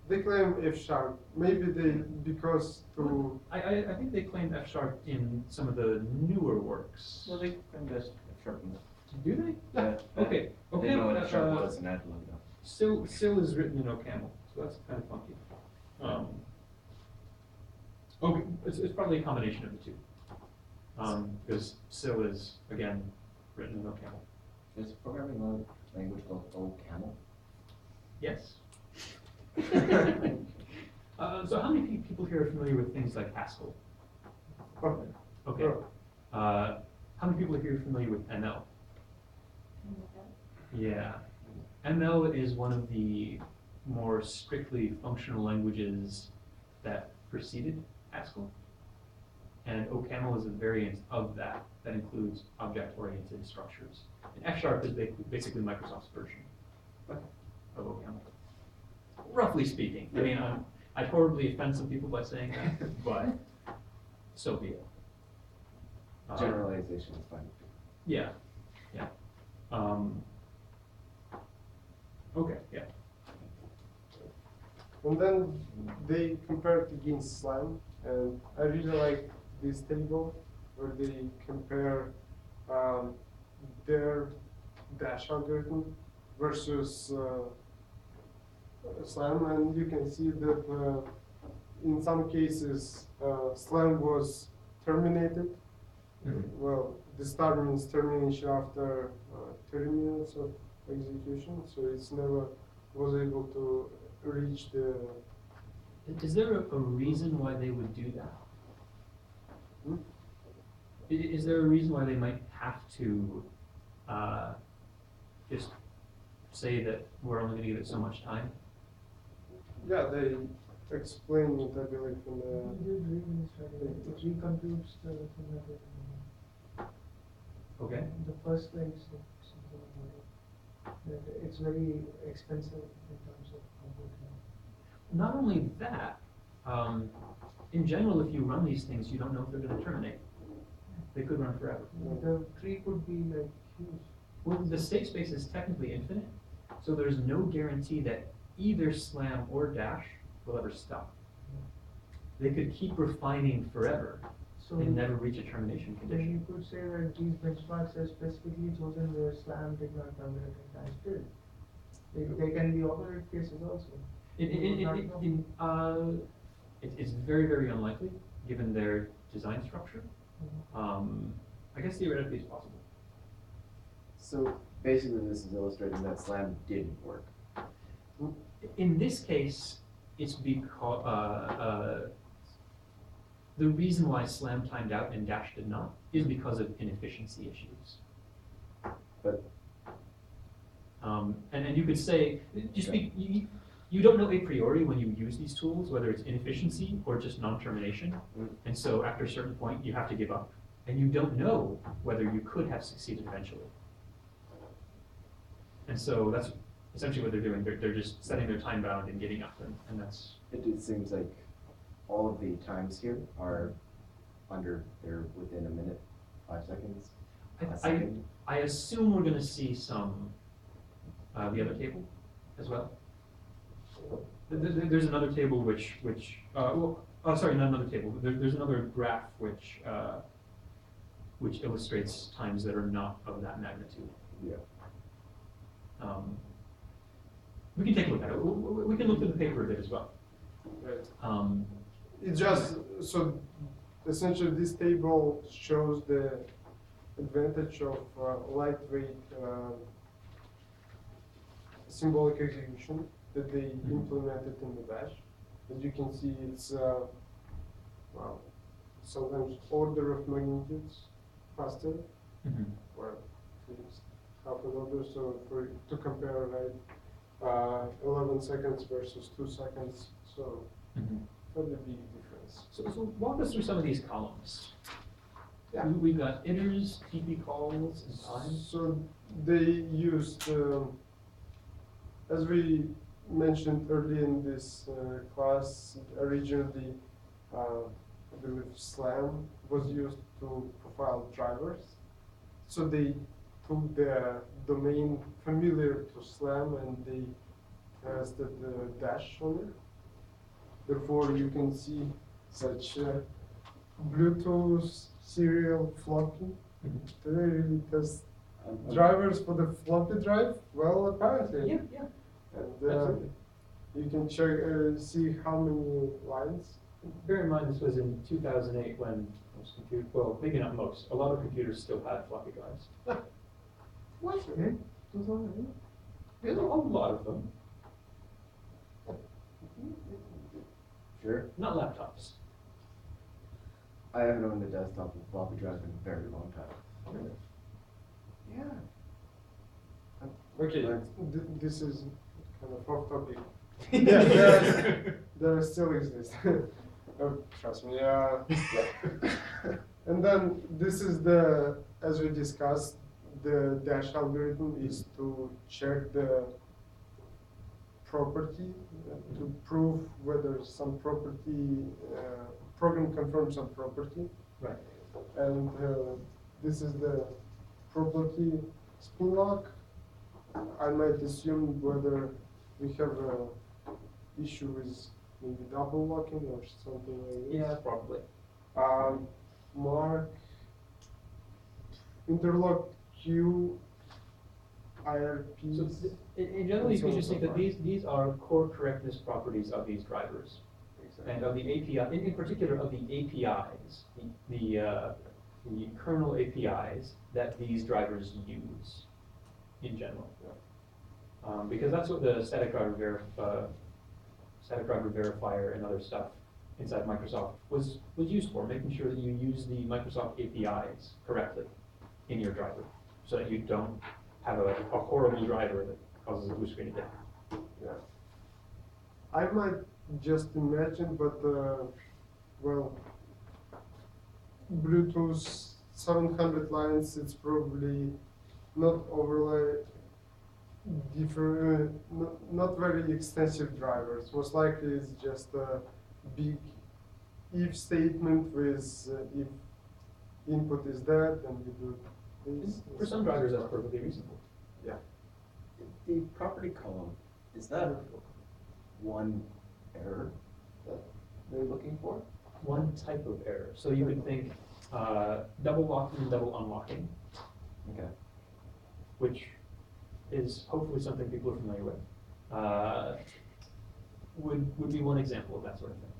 Speaker 2: They claim F#. Maybe they, because to,
Speaker 1: I think they claimed F# in some of the newer works.
Speaker 3: No, they can just sharpen it.
Speaker 1: Do they?
Speaker 3: Yeah.
Speaker 1: Okay.
Speaker 3: I didn't know
Speaker 1: Okay.
Speaker 3: what sharp was and add logo.
Speaker 1: SIL is written in OCaml, so that's kind of funky. Okay, it's probably a combination of the two. Because SIL is, again, written in OCaml.
Speaker 4: There's a programming language called OCaml.
Speaker 1: Yes. So how many people here are familiar with things like Haskell?
Speaker 2: oh,
Speaker 1: Okay. How many people here are familiar with ML? Yeah. ML is one of the more strictly functional languages that preceded Haskell. And OCaml is a variant of that includes object-oriented structures. And F# is basically Microsoft's version of OCaml. Roughly speaking. I mean, I'd horribly offend some people by saying that, but so be it.
Speaker 4: Generalization is fine.
Speaker 1: Yeah, yeah. Okay, yeah.
Speaker 2: and then they compared against Slam, and I really like this table where they compare their dash algorithm versus Slam, and you can see that in some cases Slam was terminated. Well, the start means termination after 30 minutes of execution, so it's never was able to reach the.
Speaker 1: Is there a reason why they would do that?
Speaker 2: Hmm?
Speaker 1: Is there a reason why they might have to just say that we're only going to give it so much time?
Speaker 2: Yeah, they explained it, I believe, in the.
Speaker 6: It recomputes the thing that it-
Speaker 1: Okay.
Speaker 6: the first slide is something about it. That it's very expensive in terms of computing.
Speaker 1: Not only that, in general, if you run these things, you don't know if they're going to terminate. They could run forever.
Speaker 6: The tree could be like huge.
Speaker 1: Well, the state space is technically infinite, so there's no guarantee that either Slam or Dash will ever stop. They could keep refining forever
Speaker 6: So
Speaker 1: and never reach a termination
Speaker 6: then
Speaker 1: condition.
Speaker 6: you could say that these benchmarks are specifically chosen where Slam did not terminate and Dash did.
Speaker 1: Mm-hmm.
Speaker 6: They can be opposite cases also.
Speaker 1: In it's very, very unlikely, given their design structure. I guess theoretically it's possible.
Speaker 4: So basically, this is illustrating that SLAM did work.
Speaker 1: In this case, it's because, the reason why SLAM timed out and Dash did not is because of inefficiency issues.
Speaker 4: But
Speaker 1: And you could say, you don't know a priori when you use these tools, whether it's inefficiency or just non-termination. And so after a certain point, you have to give up. And you don't know whether you could have succeeded eventually. And so that's essentially what they're doing. They're just setting their time bound and giving up. And that's,
Speaker 4: it seems like all of the times here are they're within a minute, 5 seconds, a second.
Speaker 1: I assume we're gonna see some, the other table as well. There's another table which, sorry, not another table. There's another graph which illustrates times that are not of that magnitude.
Speaker 4: Yeah.
Speaker 1: We can take a look at it. We can look through the paper a bit as well.
Speaker 2: Right. It just, so essentially this table shows the advantage of lightweight symbolic execution that they implemented in the Bash. As you can see, it's well, sometimes order of magnitudes faster, or at least half an order. So to compare, right, 11 seconds versus 2 seconds, so fairly big difference.
Speaker 1: So walk us through some of these columns.
Speaker 2: Yeah.
Speaker 1: We've got itters, TP calls, and times.
Speaker 2: So they used, as we mentioned early in this class, originally, I believe SLAM was used to profile drivers. So they took the domain familiar to SLAM and they tested the dash on it. Therefore, you can see such Bluetooth serial floppy. Do they really test drivers for the floppy drive? Well, apparently.
Speaker 1: Yeah.
Speaker 2: And
Speaker 1: Absolutely.
Speaker 2: you can check, see how many lines.
Speaker 1: Bear in mind, this was in 2008 when most computers, well, maybe not most, a lot of computers still had floppy drives.
Speaker 2: What?
Speaker 1: There's a lot of them,
Speaker 4: Sure.
Speaker 1: not laptops.
Speaker 4: I haven't owned a desktop with floppy drive in a very long time. Yeah.
Speaker 2: Okay,
Speaker 4: Right.
Speaker 2: this is kind of off topic. Yeah, there still exist. Oh, trust me. And then this is the, as we discussed, the dash algorithm is to check the property, to prove whether some property, program confirms some property.
Speaker 1: Right.
Speaker 2: And this is the property spin lock. I might assume whether we have a issue with maybe double locking or something like this.
Speaker 1: Yeah, probably.
Speaker 2: Mark, interlock Q, IRPs.
Speaker 1: So in general, you can just think that these are core correctness properties of these drivers. And of the API, in particular of the APIs, the kernel APIs that these drivers use in general. Because that's what the static driver verifier and other stuff inside Microsoft was used for, making sure that you use the Microsoft APIs correctly in your driver, so that you don't have a horrible driver that causes a blue screen of death.
Speaker 2: Yeah. I might just imagine, but well, Bluetooth 700 lines, it's probably not overlay different, not very extensive drivers. Most likely it's just a big if statement with if input is that, then you do this.
Speaker 1: For some drivers, that's perfectly reasonable.
Speaker 2: Yeah.
Speaker 4: The property column, is that one error that they're looking for?
Speaker 1: One type of error. So you could think double locking and double unlocking,
Speaker 4: Okay.
Speaker 1: which is hopefully something people are familiar with, would be one example of that sort of thing.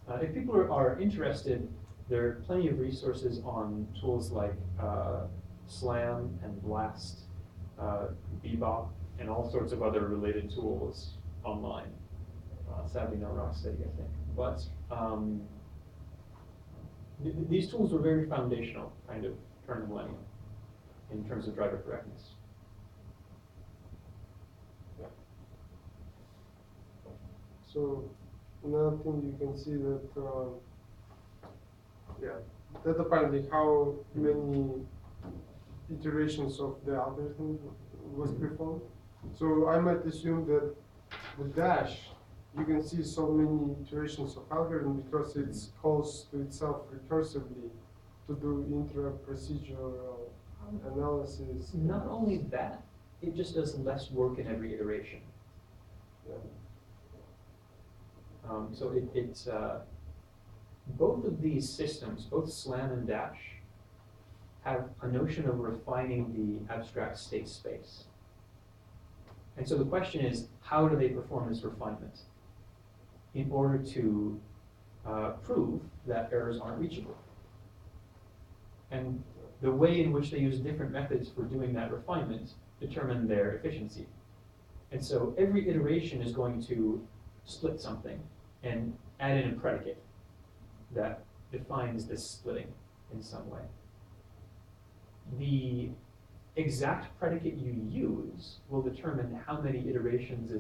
Speaker 1: If people are interested, there are plenty of resources on tools like Slam and Blast, Bebop, and all sorts of other related tools online. Sadly, no Rocksteady, I think. But these tools were very foundational, kind of, turn of the millennium, in terms of driver correctness.
Speaker 2: So another thing you can see that, that apparently how many iterations of the algorithm was performed. So I might assume that the dash, you can see so many iterations of algorithm because it calls to itself recursively to do intra-procedural analysis.
Speaker 1: Not only that, it just does less work in every iteration.
Speaker 2: Yeah.
Speaker 1: So it's both of these systems, both SLAM and Dash, have a notion of refining the abstract state space. And so the question is, how do they perform this refinement in order to prove that errors aren't reachable? And the way in which they use different methods for doing that refinement determine their efficiency. And so every iteration is going to split something and add in a predicate that defines this splitting in some way. The exact predicate you use will determine how many iterations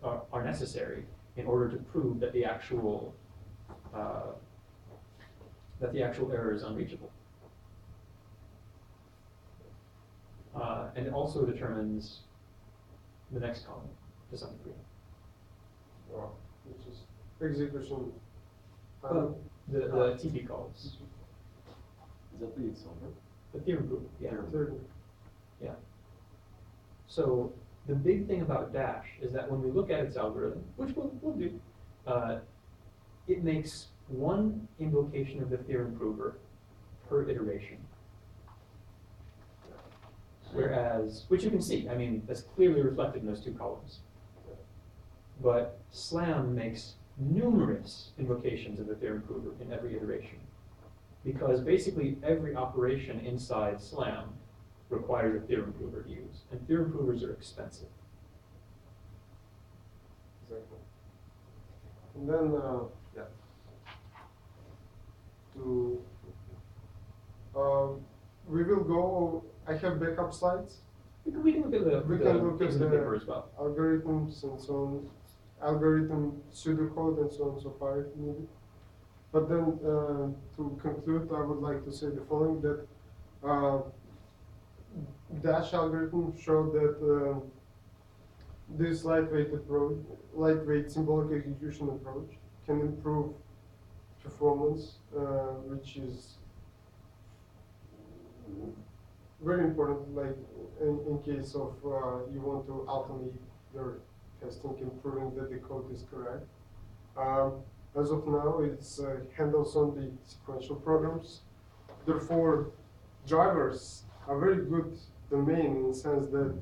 Speaker 1: are necessary in order to prove that the actual error is unreachable. And it also determines the next column to some degree.
Speaker 2: Which is execution time.
Speaker 1: Well, the TP calls,
Speaker 4: Is that the solver?
Speaker 1: the theorem proof, yeah.
Speaker 2: Third.
Speaker 1: Yeah. So the big thing about Dash is that when we look at its algorithm, which we'll do, it makes one invocation of the theorem prover per iteration. Whereas, which you can see, I mean, that's clearly reflected in those two columns. But Slam makes numerous invocations of the theorem prover in every iteration. Because basically every operation inside Slam requires a theorem prover to use, and theorem provers are expensive.
Speaker 2: Exactly. And then, we will go, I have backup slides,
Speaker 1: We can look at
Speaker 2: We
Speaker 1: the
Speaker 2: can look
Speaker 1: things
Speaker 2: at
Speaker 1: in the
Speaker 2: the-
Speaker 1: paper as well.
Speaker 2: algorithms and so on, algorithm pseudocode and so on so far if needed. But then, to conclude, I would like to say the following, that Dash algorithm showed that this lightweight symbolic execution approach can improve performance, which is very important, like in case of you want to automate your testing and proving that the code is correct. As of now, it's handles only sequential programs. Therefore, drivers are very good domain in the sense that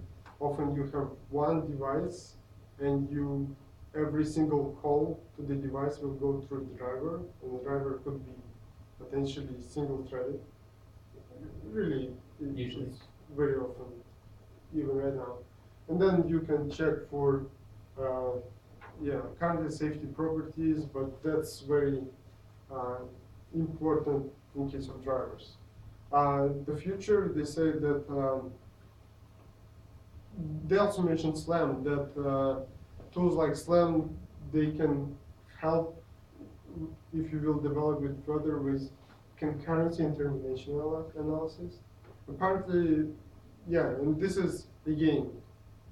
Speaker 2: often you have one device and every single call to the device will go through the driver, and the driver could be potentially single-threaded. Really,
Speaker 1: Usually.
Speaker 2: it's very often, even right now. And then you can check for, currently safety properties, but that's very important in case of drivers. The future, they say that, they also mentioned Slam, that tools like Slam, they can help, if you will develop it further, with concurrency and termination analysis. Apparently, and this is, again,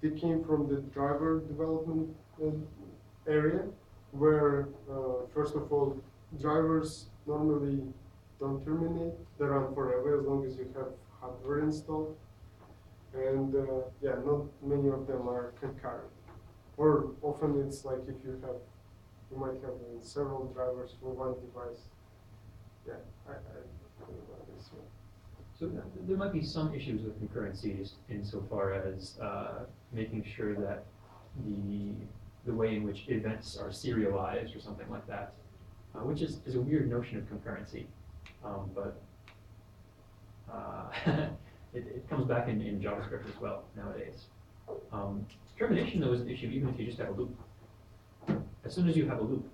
Speaker 2: they came from the driver development area, where, first of all, drivers normally don't terminate, they run forever as long as you have hardware installed. And not many of them are concurrent. Or often it's like if you might have several drivers for one device. I don't know about this one.
Speaker 1: So there might be some issues with concurrencies insofar as making sure that the way in which events are serialized or something like that which is a weird notion of concurrency, but it comes back in JavaScript as well nowadays. Termination though is an issue even if you just have a loop. As soon as you have a loop,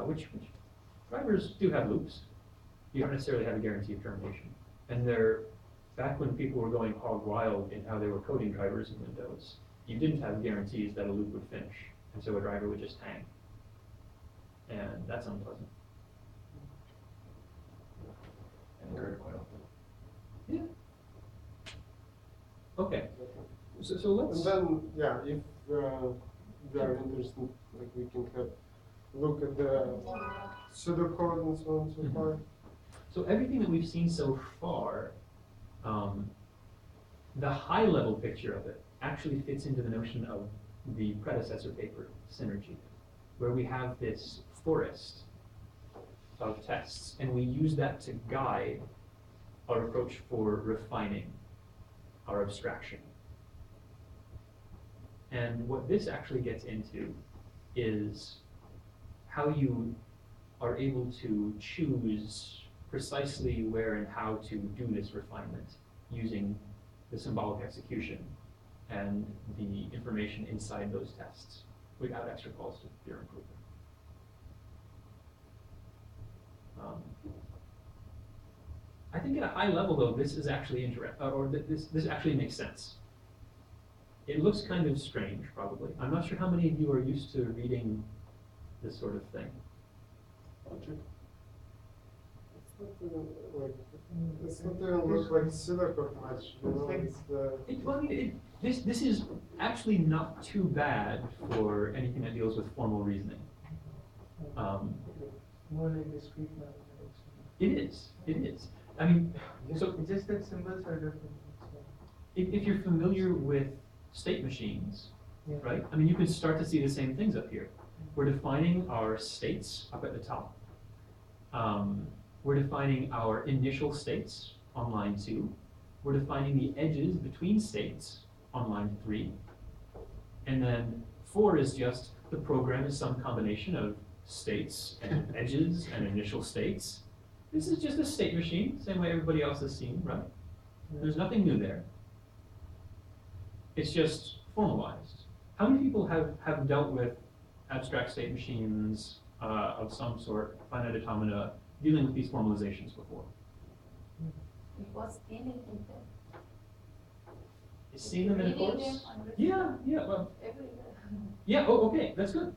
Speaker 1: which drivers do have loops, you don't necessarily have a guarantee of termination. And back when people were going hog wild in how they were coding drivers in Windows, you didn't have guarantees that a loop would finish, and so a driver would just hang. And that's unpleasant.
Speaker 4: And critical.
Speaker 1: Yeah. Okay. So let's.
Speaker 2: And then, yeah, if we are interested, like we can have look at the pseudocode and so on and so forth.
Speaker 1: So everything that we've seen so far, the high level picture of it actually fits into the notion of the predecessor paper, Synergy, where we have this forest of tests, and we use that to guide our approach for refining our abstraction. And what this actually gets into is how you are able to choose precisely where and how to do this refinement using the symbolic execution and the information inside those tests without extra calls to theorem improvement. I think at a high level, though, this is actually this actually makes sense. It looks kind of strange, probably. I'm not sure how many of you are used to reading this sort of thing.
Speaker 2: It's not even look like pseudocode much, you know, it's the,
Speaker 1: This is actually not too bad for anything that deals with formal reasoning.
Speaker 6: More like discrete mathematics.
Speaker 1: It is. I mean, so
Speaker 6: It's just that symbols are different. So,
Speaker 1: if you're familiar with state machines,
Speaker 6: yeah.
Speaker 1: right? I mean, you can start to see the same things up here. We're defining our states up at the top. We're defining our initial states on line 2. We're defining the edges between states on line 3. And then 4 is just the program is some combination of states and edges and initial states. This is just a state machine, same way everybody else has seen, right? There's nothing new there. It's just formalized. How many people have dealt with abstract state machines of some sort, finite automata, dealing with these formalizations before?
Speaker 5: It was in it in them.
Speaker 1: You seen them in a
Speaker 5: Reading
Speaker 1: course?
Speaker 5: them, understanding
Speaker 1: Yeah, well,
Speaker 5: everywhere.
Speaker 1: yeah, oh, okay, that's good.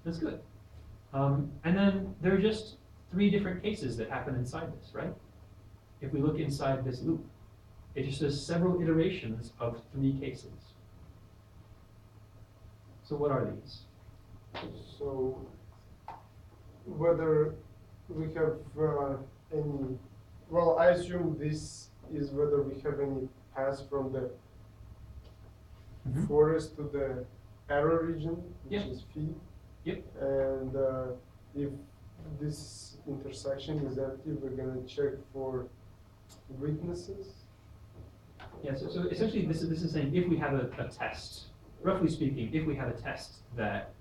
Speaker 1: That's good. And then there are just 3 different cases that happen inside this, right? If we look inside this loop, it just says several iterations of 3 cases. So what are these?
Speaker 2: so whether we have any, well, I assume this is whether we have any paths from the
Speaker 1: Mhm.
Speaker 2: forest to the error region, which
Speaker 1: Yep.
Speaker 2: is phi.
Speaker 1: Yep.
Speaker 2: And if this intersection is empty, we're gonna check for witnesses.
Speaker 1: Yeah, so essentially this is saying if we have a test, roughly speaking, if we have a test that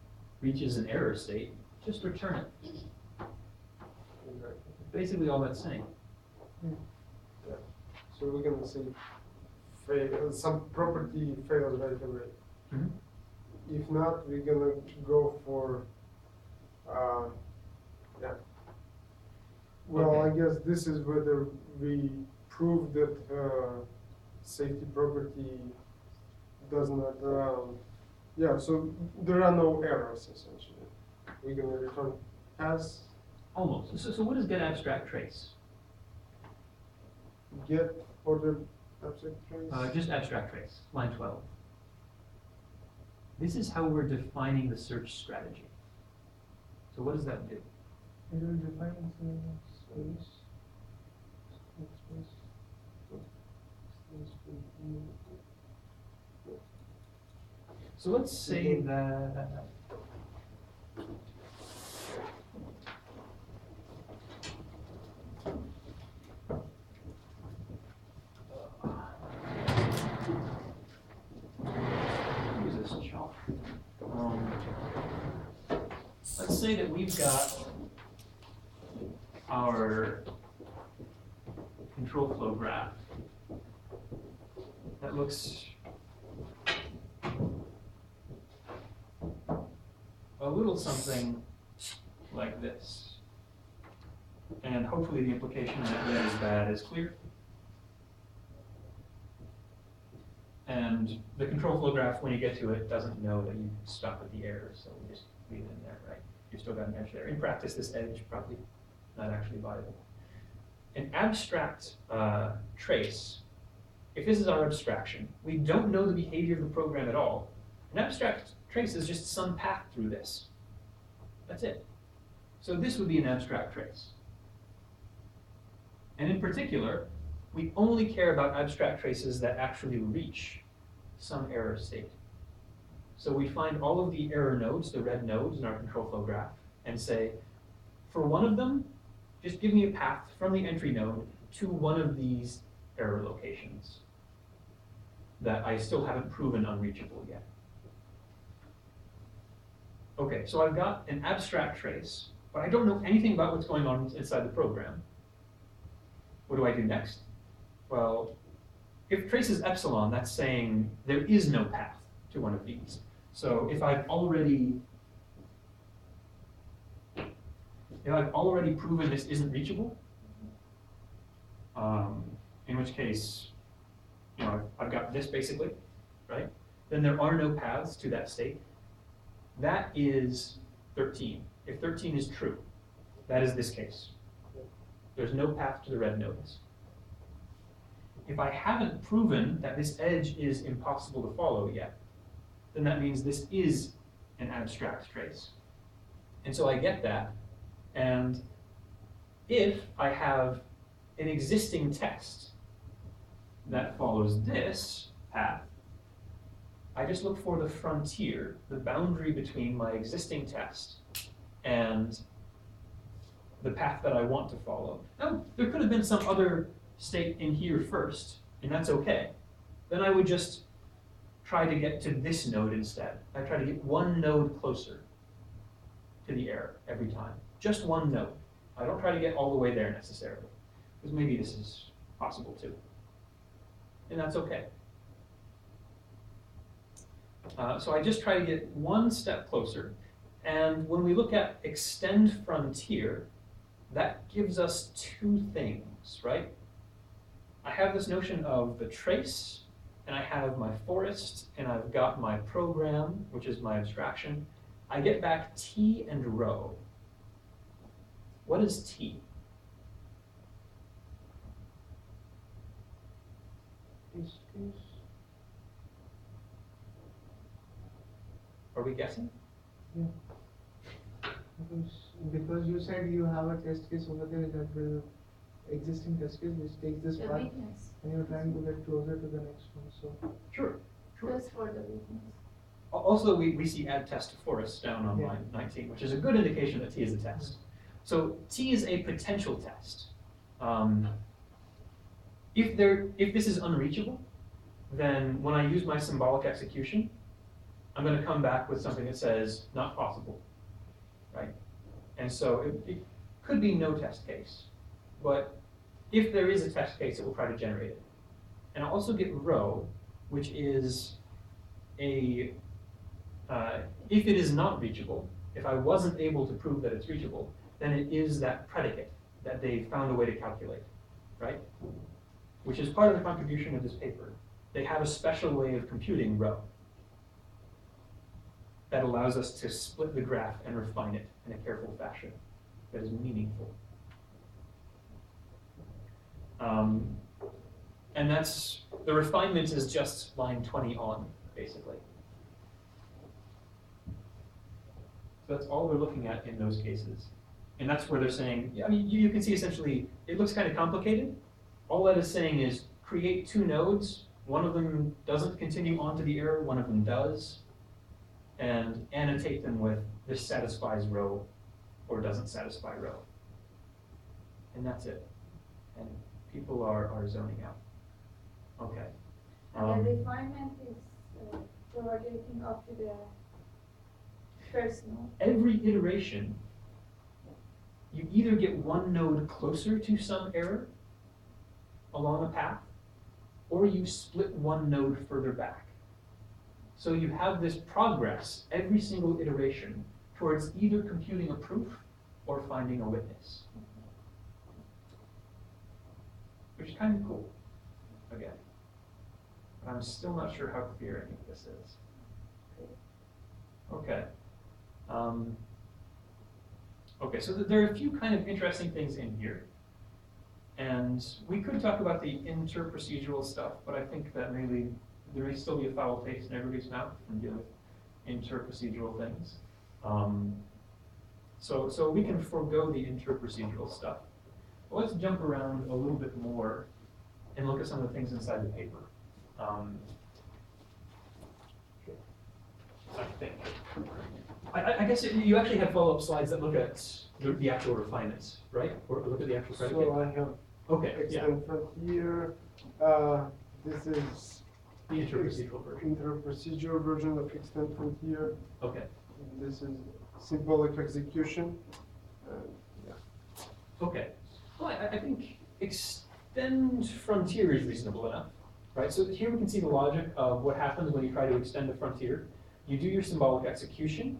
Speaker 1: reaches an error state, just return it. Basically all that's saying.
Speaker 2: So we're gonna say some property fails right away.
Speaker 1: Mhm.
Speaker 2: If not, we're gonna go for, yeah. Well, I
Speaker 1: Okay.
Speaker 2: guess this is whether we prove that safety property does not, yeah, so there are no errors essentially. We're gonna return pass,
Speaker 1: Almost. So what does get abstract trace?
Speaker 2: get ordered abstract trace.
Speaker 1: Just abstract trace, line 12. This is how we're defining the search strategy. So what does that do?
Speaker 6: It will define space. Space.
Speaker 1: So let's say that use this chalk. Let's say that we've got our control flow graph. That looks a little something like this. And hopefully the implication that red is bad is clear. And the control flow graph, when you get to it, doesn't know that you stop at the error, so we just leave it in there, right? You've still got an edge there. In practice, this edge probably not actually viable. An abstract trace, if this is our abstraction, we don't know the behavior of the program at all. An abstract trace is just some path through this. That's it. So this would be an abstract trace. And in particular, we only care about abstract traces that actually reach some error state. So we find all of the error nodes, the red nodes in our control flow graph, and say, for one of them, just give me a path from the entry node to one of these error locations that I still haven't proven unreachable yet. Okay, so I've got an abstract trace, but I don't know anything about what's going on inside the program. What do I do next? Well, if trace is epsilon, that's saying there is no path to one of these. So if I've already proven this isn't reachable, in which case, I've got this basically, right? Then there are no paths to that state. That is 13. If 13 is true, that is this case. There's no path to the red nodes. If I haven't proven that this edge is impossible to follow yet, then that means this is an abstract trace. And so I get that, and if I have an existing test that follows this path, I just look for the frontier, the boundary between my existing test and the path that I want to follow. Now, there could have been some other state in here first, and that's okay. Then I would just try to get to this node instead. I try to get one node closer to the error every time. Just one node. I don't try to get all the way there necessarily, because maybe this is possible too. And that's okay. So I just try to get one step closer. And when we look at extend frontier, that gives us two things, right? I have this notion of the trace, and I have my forest, and I've got my program, which is my abstraction. I get back T and rho. What is T?
Speaker 6: Test case.
Speaker 1: Are we guessing?
Speaker 6: Yeah. Because you said you have a test case over there that will existing test case which takes this
Speaker 5: The
Speaker 6: path
Speaker 5: weakness.
Speaker 6: and you're trying to get closer to the next one. So
Speaker 1: Sure.
Speaker 5: Just for the weakness.
Speaker 1: Also, we see add test to forest down on
Speaker 6: Yeah.
Speaker 1: line 19, which is a good indication that T is a test. So T is a potential test. If this is unreachable, then when I use my symbolic execution, I'm going to come back with something that says not possible, right? And so it could be no test case, but if there is a test case, it will try to generate it. And I'll also get rho, which is if it is not reachable, if I wasn't able to prove that it's reachable, then it is that predicate that they found a way to calculate, right? Which is part of the contribution of this paper. They have a special way of computing rho that allows us to split the graph and refine it in a careful fashion that is meaningful. And the refinement is just line 20 on, basically. So that's all we're looking at in those cases. And that's where they're saying, yeah, I mean, you can see essentially, it looks kind of complicated. All that is saying is create two nodes. One of them doesn't continue on to the error, one of them does. And annotate them with this satisfies rho or doesn't satisfy rho. And that's it. And people are zoning out. Okay.
Speaker 5: And the refinement is propagating up to the first node.
Speaker 1: Every iteration you either get one node closer to some error along a path, or you split one node further back. So you have this progress every single iteration towards either computing a proof or finding a witness. Which is kind of cool, again. But I'm still not sure how clear any of this is. Okay. Okay, so there are a few kind of interesting things in here. And we could talk about the inter-procedural stuff, but I think that really there may still be a foul taste in everybody's mouth from dealing with inter-procedural things. So we can forego the inter-procedural stuff. But let's jump around a little bit more and look at some of the things inside the paper. I think. I guess you actually have follow-up slides that look at the actual refinements, right? Or look at the actual predicate.
Speaker 2: So I have
Speaker 1: Okay, yeah,
Speaker 2: extend frontier. This is
Speaker 1: the inter-procedural version.
Speaker 2: inter-procedural version of extend frontier.
Speaker 1: Okay,
Speaker 2: This is symbolic execution. Yeah.
Speaker 1: okay. Well, I think extend frontier is reasonable enough, right? So here we can see the logic of what happens when you try to extend a frontier. You do your symbolic execution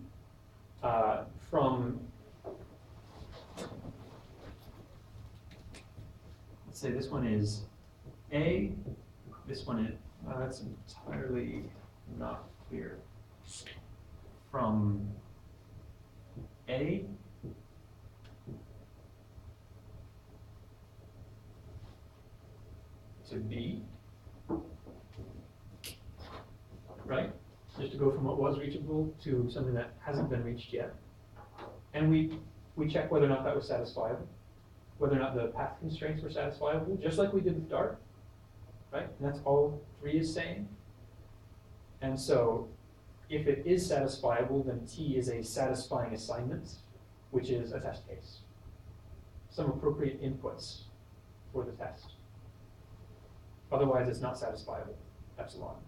Speaker 1: from, let's say this one is A, this one is, that's entirely not clear. From A to B, right? Just to go from what was reachable to something that hasn't been reached yet. And we check whether or not that was satisfiable, whether or not the path constraints were satisfiable, just like we did with Dart, right? And that's all 3 is saying. And so if it is satisfiable, then T is a satisfying assignment, which is a test case. Some appropriate inputs for the test. Otherwise, it's not satisfiable, epsilon.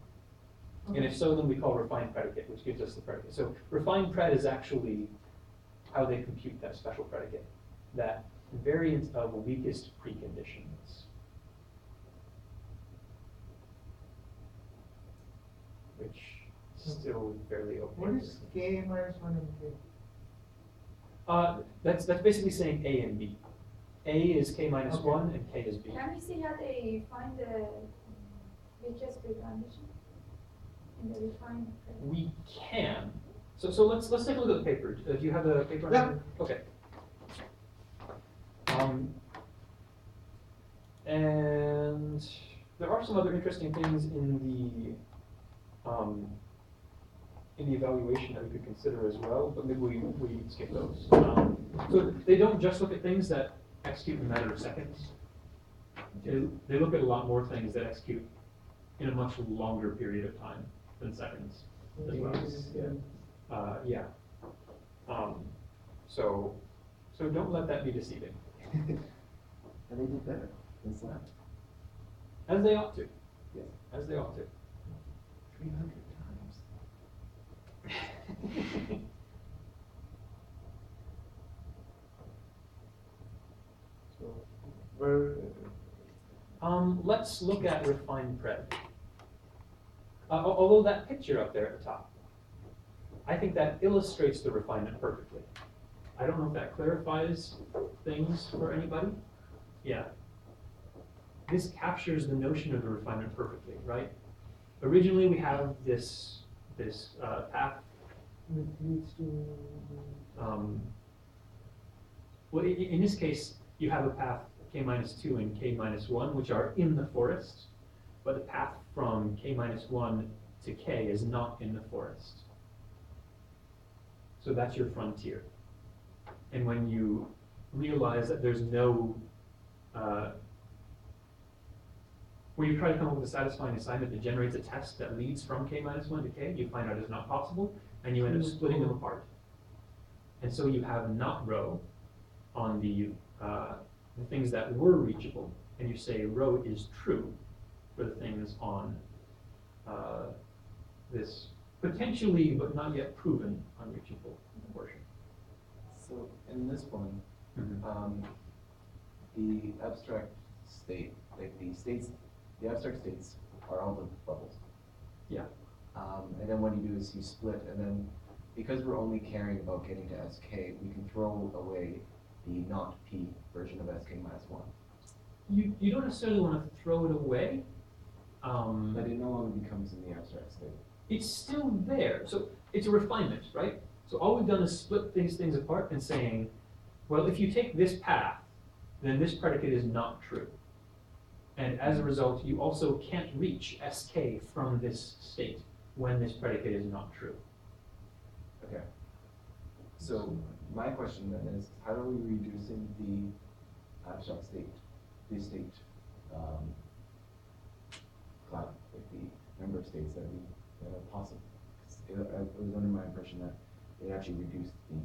Speaker 1: And if so, then we call refined predicate, which gives us the predicate. So refined pred is actually how they compute that special predicate, that variant of weakest preconditions. Which is still fairly opaque.
Speaker 6: What is K minus 1 and K?
Speaker 1: That's basically saying A and B. A is K minus
Speaker 6: Okay.
Speaker 1: 1 and K is B.
Speaker 5: Can we see how they find the weakest precondition in the refined?
Speaker 1: We can. So let's take a look at the paper. Do you have the paper?
Speaker 2: Yeah.
Speaker 1: Okay. And there are some other interesting things in the evaluation that we could consider as well, but maybe we skip those. So they don't just look at things that execute in a matter of seconds. They look at a lot more things that execute in a much longer period of time than seconds as well. Yeah. So don't let that be deceiving.
Speaker 4: And they did better than Slack.
Speaker 1: As they ought to.
Speaker 4: Yes.
Speaker 1: As they ought to.
Speaker 4: 300 times.
Speaker 2: So where
Speaker 1: Let's look at refined pred. Although that picture up there at the top, I think that illustrates the refinement perfectly. I don't know if that clarifies things for anybody. Yeah. This captures the notion of the refinement perfectly, right? Originally, we have this path.
Speaker 6: Which leads to
Speaker 1: Well, in this case, you have a path K minus 2 and K minus 1, which are in the forest, but the path from K minus 1 to K is not in the forest. So that's your frontier. And when you realize that there's no, when you try to come up with a satisfying assignment that generates a test that leads from K minus 1 to K, you find out it's not possible, and you end up splitting them apart. And so you have not rho on the things that were reachable, and you say rho is true for the things on this potentially but not yet proven unreachable portion.
Speaker 4: So in this one, The abstract state, like the abstract states are all the bubbles.
Speaker 1: Yeah.
Speaker 4: And then what you do is you split, and then because we're only caring about getting to SK, we can throw away the not P version of SK minus 1.
Speaker 1: You don't necessarily want to throw it away.
Speaker 4: But it no longer becomes in the abstract state.
Speaker 1: It's still there. So it's a refinement, right? So all we've done is split these things apart and saying, well, if you take this path, then this predicate is not true. And as a result, you also can't reach SK from this state when this predicate is not true.
Speaker 4: Okay. So my question then is, how are we reducing the abstract state, the state cloud, like the number of states that are possible? 'Cause I was under my impression that it actually reduced the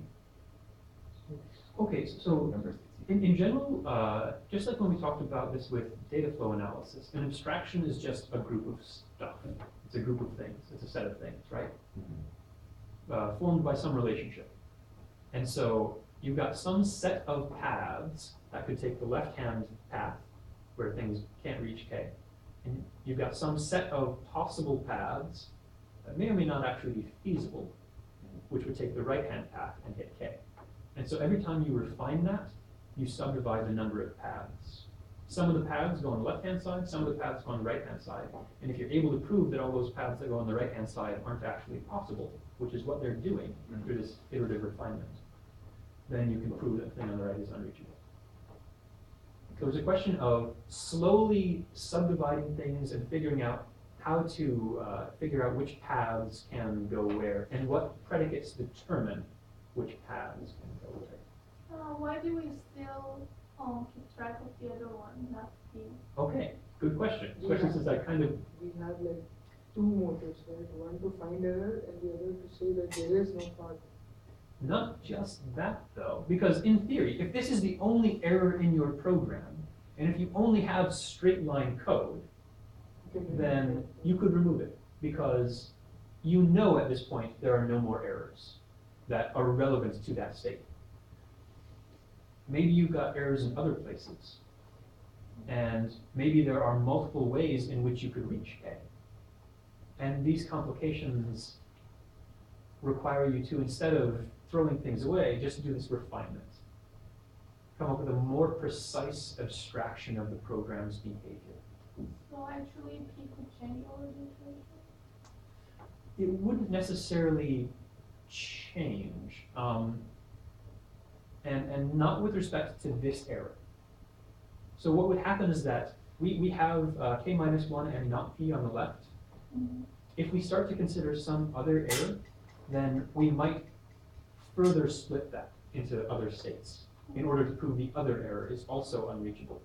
Speaker 1: Okay, so
Speaker 4: number of states.
Speaker 1: in general, just like when we talked about this with data flow analysis, an abstraction is just a group of stuff. It's a group of things. It's a set of things, right? Formed by some relationship. And so you've got some set of paths that could take the left-hand path where things can't reach K. And you've got some set of possible paths that may or may not actually be feasible, which would take the right-hand path and hit K. And so every time you refine that, you subdivide the number of paths. Some of the paths go on the left-hand side, some of the paths go on the right-hand side. And if you're able to prove that all those paths that go on the right-hand side aren't actually possible, which is what they're doing through this iterative refinement, then you can prove that the thing on the right is unreachable. So it's a question of slowly subdividing things and figuring out how to figure out which paths can go where and what predicates determine which paths can go where.
Speaker 5: Why do we still keep track of the other one, not the?
Speaker 1: Okay, good question. Especially since I kind of,
Speaker 6: We have like two motives, right? One to find error and the other to say that there is no path.
Speaker 1: not just that though, because in theory, if this is the only error in your program, and if you only have straight line code, then you could remove it because you know at this point there are no more errors that are relevant to that state. Maybe you've got errors in other places, and maybe there are multiple ways in which you could reach K. And these complications require you to, instead of throwing things away, just do this refinement. Come up with a more precise abstraction of the program's behavior.
Speaker 5: So actually, P could change over the iteration?
Speaker 1: It wouldn't necessarily change, and not with respect to this error. So what would happen is that we have K minus 1 and not P on the left.
Speaker 5: Mm-hmm.
Speaker 1: If we start to consider some other error, then we might further split that into other states in order to prove the other error is also unreachable.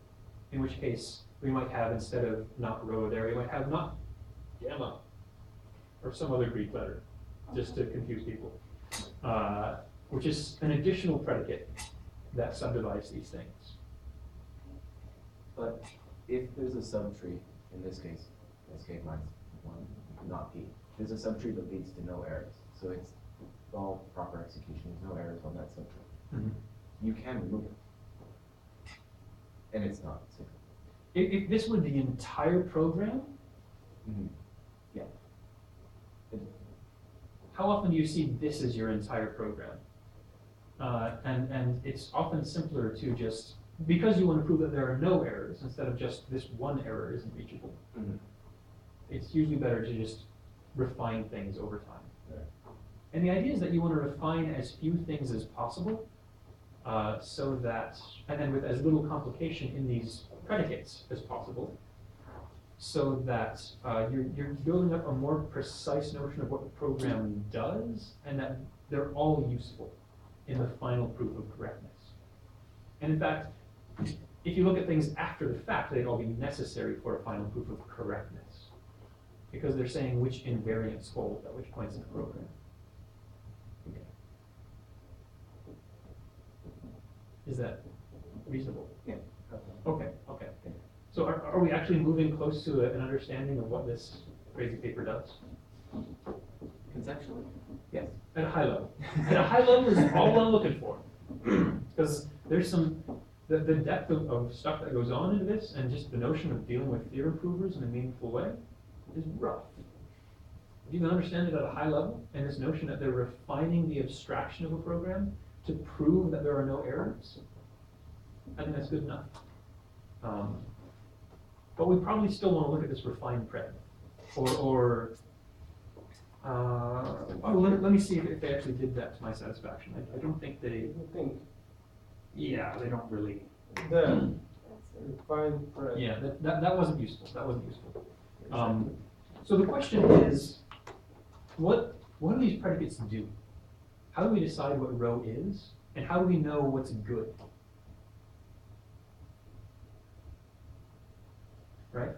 Speaker 1: In which case, we might have, instead of not rho there, we might have not gamma, or some other Greek letter, just to confuse people, which is an additional predicate that subdivides these things.
Speaker 4: But if there's a subtree, in this case, SK minus 1, not P, there's a subtree that leads to no errors. So it's all proper execution, there's no errors on that subtree.
Speaker 1: Mm-hmm.
Speaker 4: You can remove it. And it's not cyclical.
Speaker 1: If this were the entire program,
Speaker 4: Yeah.
Speaker 1: how often do you see this as your entire program? And it's often simpler to just, because you want to prove that there are no errors, instead of just this one error isn't reachable, it's usually better to just refine things over time.
Speaker 4: Right.
Speaker 1: And the idea is that you want to refine as few things as possible, so that, and then with as little complication in these predicates as possible, so that you're building up a more precise notion of what the program does, and that they're all useful in the final proof of correctness. And in fact, if you look at things after the fact, they'd all be necessary for a final proof of correctness, because they're saying which invariants hold at which points in the program.
Speaker 4: Okay.
Speaker 1: Is that reasonable?
Speaker 4: Yeah.
Speaker 1: Okay, okay. So are we actually moving close to an understanding of what this crazy paper does?
Speaker 4: Conceptually? Yes.
Speaker 1: At a high level. At a high level is all I'm looking for. Because there's the depth of stuff that goes on into this, and just the notion of dealing with theorem provers in a meaningful way is rough. If you can understand it at a high level, and this notion that they're refining the abstraction of a program to prove that there are no errors, I think that's good enough. But we probably still want to look at this refined pred. Let me see if they actually did that to my satisfaction. I don't think they,
Speaker 2: I think
Speaker 1: yeah, they don't really.
Speaker 2: the refined pred.
Speaker 1: Yeah, that wasn't useful, that wasn't useful. So the question is, what do these predicates do? How do we decide what row is, and how do we know what's good? Right?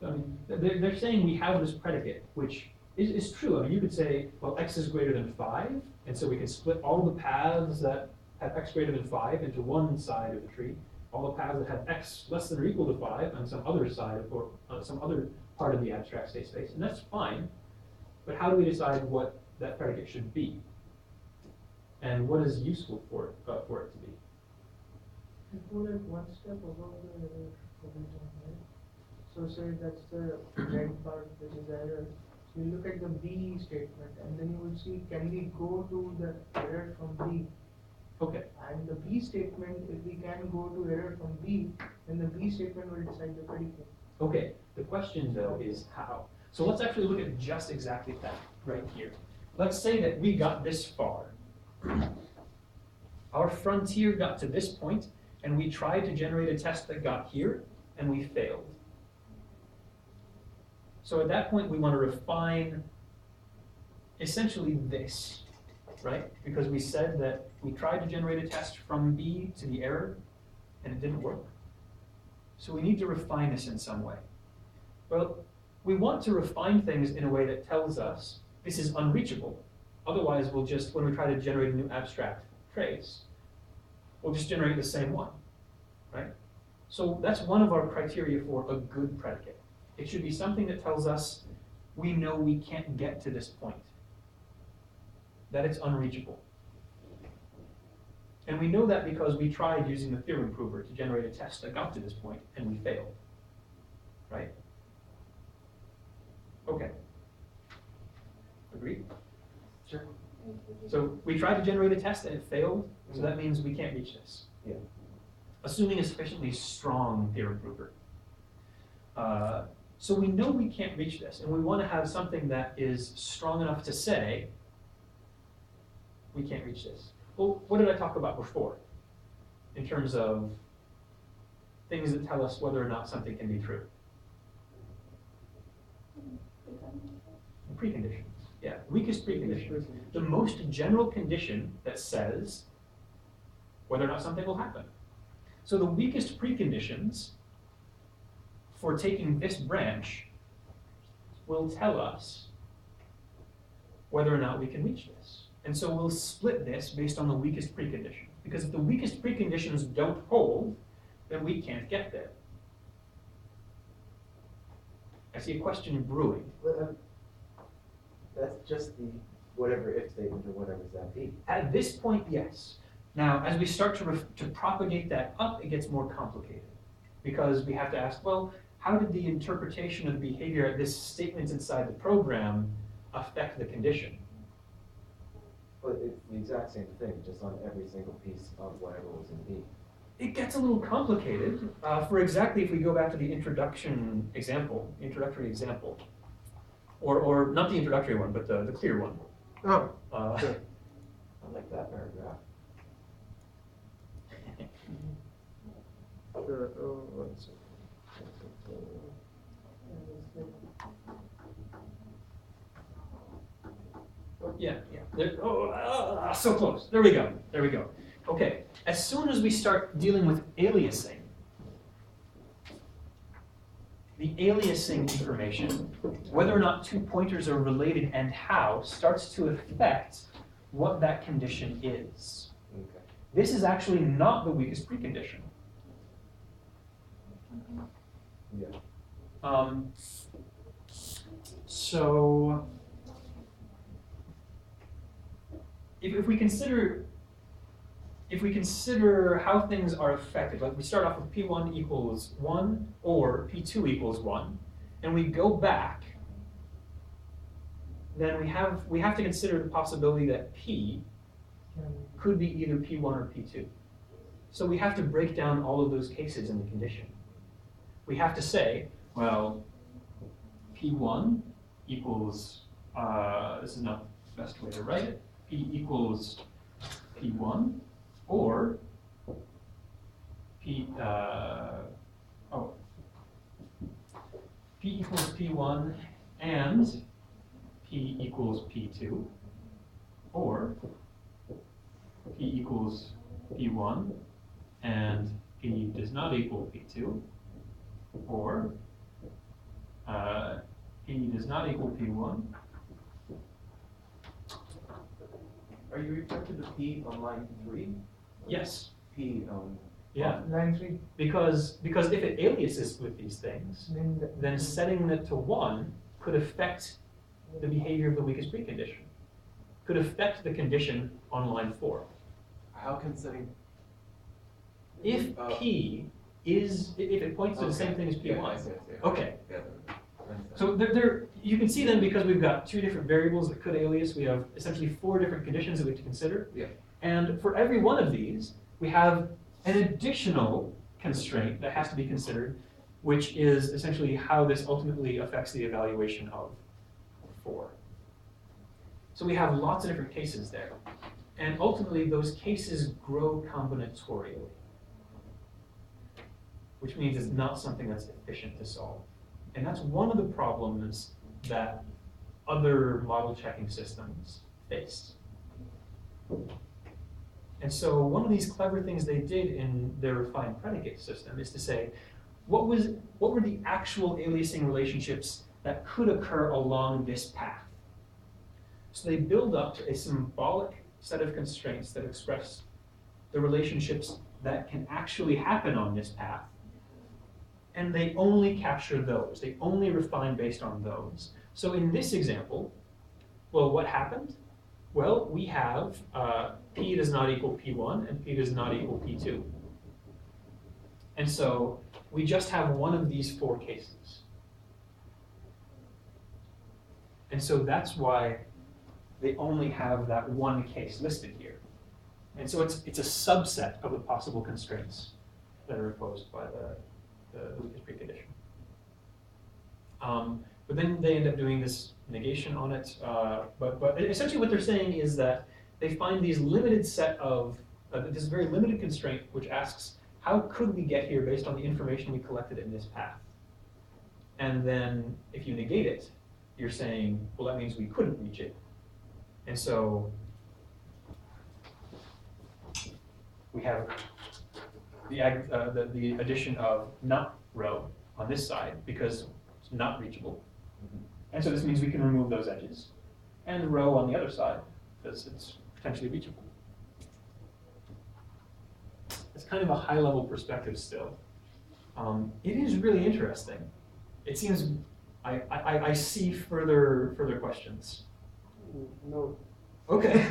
Speaker 1: I mean, they're saying we have this predicate, which is true. I mean, you could say, well, x is greater than 5, and so we can split all the paths that have x greater than 5 into one side of the tree, all the paths that have x less than or equal to 5 on some other side, or some other part of the abstract state space, and that's fine. But how do we decide what that predicate should be? And what is useful for it to be?
Speaker 6: Go like one step above the error every time, right? So say that's the red part which is error. So you look at the B statement and then you will see, can we go to the error from B?
Speaker 1: Okay,
Speaker 6: And the B statement, if we can go to error from B, then the B statement will decide the predicate.
Speaker 1: okay. The question though is how. So let's actually look at just exactly that right here. Let's say that we got this far. Our frontier got to this point, and we tried to generate a test that got here, and we failed. So at that point, we want to refine essentially this, right? Because we said that we tried to generate a test from B to the error, and it didn't work. So we need to refine this in some way. Well, we want to refine things in a way that tells us this is unreachable. Otherwise, we'll just, when we try to generate a new abstract trace, we'll just generate the same one, right? So that's one of our criteria for a good predicate. It should be something that tells us we know we can't get to this point, that it's unreachable. And we know that because we tried using the theorem prover to generate a test that got to this point, and we failed, right? Okay. Agreed?
Speaker 4: Sure.
Speaker 1: So we tried to generate a test and it failed, so that means we can't reach this.
Speaker 4: Yeah.
Speaker 1: Assuming a sufficiently strong theorem prover. So we know we can't reach this, and we want to have something that is strong enough to say, we can't reach this. Well, what did I talk about before in terms of things that tell us whether or not something can be true? Preconditions. Yeah, weakest precondition. The most general condition that says whether or not something will happen. So the weakest preconditions for taking this branch will tell us whether or not we can reach this. And so we'll split this based on the weakest preconditions. Because if the weakest preconditions don't hold, then we can't get there. I see a question brewing.
Speaker 4: Well, that's just the whatever if statement or whatever that be.
Speaker 1: At this point, yes. Now, as we start to propagate that up, it gets more complicated. Because we have to ask, well, how did the interpretation of the behavior at this statement inside the program affect the condition?
Speaker 4: Well, it's the exact same thing, just on every single piece of whatever was in B.
Speaker 1: It gets a little complicated. For exactly, if we go back to the introductory example, or not the introductory one, but the clear one.
Speaker 2: Oh,
Speaker 4: I like that paragraph.
Speaker 2: sure. Oh, 1 second.
Speaker 1: Yeah. So close. There we go. Okay, as soon as we start dealing with aliasing, the aliasing information, whether or not two pointers are related and how, starts to affect what that condition is.
Speaker 4: Okay.
Speaker 1: This is actually not the weakest precondition.
Speaker 4: Yeah.
Speaker 1: So if we consider if we consider how things are affected, like we start off with P1 equals 1 or P2 equals 1, and we go back, then we have to consider the possibility that P could be either P1 or P2. So we have to break down all of those cases in the condition. We have to say, well, P1 equals, this is not the best way to write it, P equals P1, or P equals P1 and P equals P2, or P equals P1 and P does not equal P2, or P does not equal P1.
Speaker 3: Are you referring to the P on line 3?
Speaker 1: Yes.
Speaker 3: P on.
Speaker 1: Yeah.
Speaker 6: Line 3.
Speaker 1: Because if it aliases with these things, then setting it to 1 could affect the behavior of the weakest precondition. Could affect the condition on line 4.
Speaker 4: How can setting?
Speaker 1: If P is, if it points to the same thing as P1. Okay. So there, you can see then, because we've got 2 different variables that could alias, we have essentially 4 different conditions that we have to consider.
Speaker 3: Yeah.
Speaker 1: And for every one of these, we have an additional constraint that has to be considered, which is essentially how this ultimately affects the evaluation of 4. So we have lots of different cases there. And ultimately, those cases grow combinatorially, which means it's not something that's efficient to solve. And that's one of the problems that other model checking systems faced. And so one of these clever things they did in their refined predicate system is to say, what were the actual aliasing relationships that could occur along this path? So they build up a symbolic set of constraints that express the relationships that can actually happen on this path. And they only capture those. They only refine based on those. So in this example, well, what happened? Well, we have P does not equal P1 and P does not equal P2. And so we just have one of these 4 cases. And so that's why they only have that one case listed here. And so it's a subset of the possible constraints that are imposed by the weakest precondition. But then they end up doing this negation on it. But essentially what they're saying is that they find these limited set of, this very limited constraint which asks, how could we get here based on the information we collected in this path? And then if you negate it, you're saying, well, that means we couldn't reach it. And so we have the addition of not rho on this side because it's not reachable. And so this means we can remove those edges. And rho on the other side because it's potentially reachable. It's kind of a high-level perspective still. It is really interesting. It seems I see further questions.
Speaker 2: No.
Speaker 1: Okay.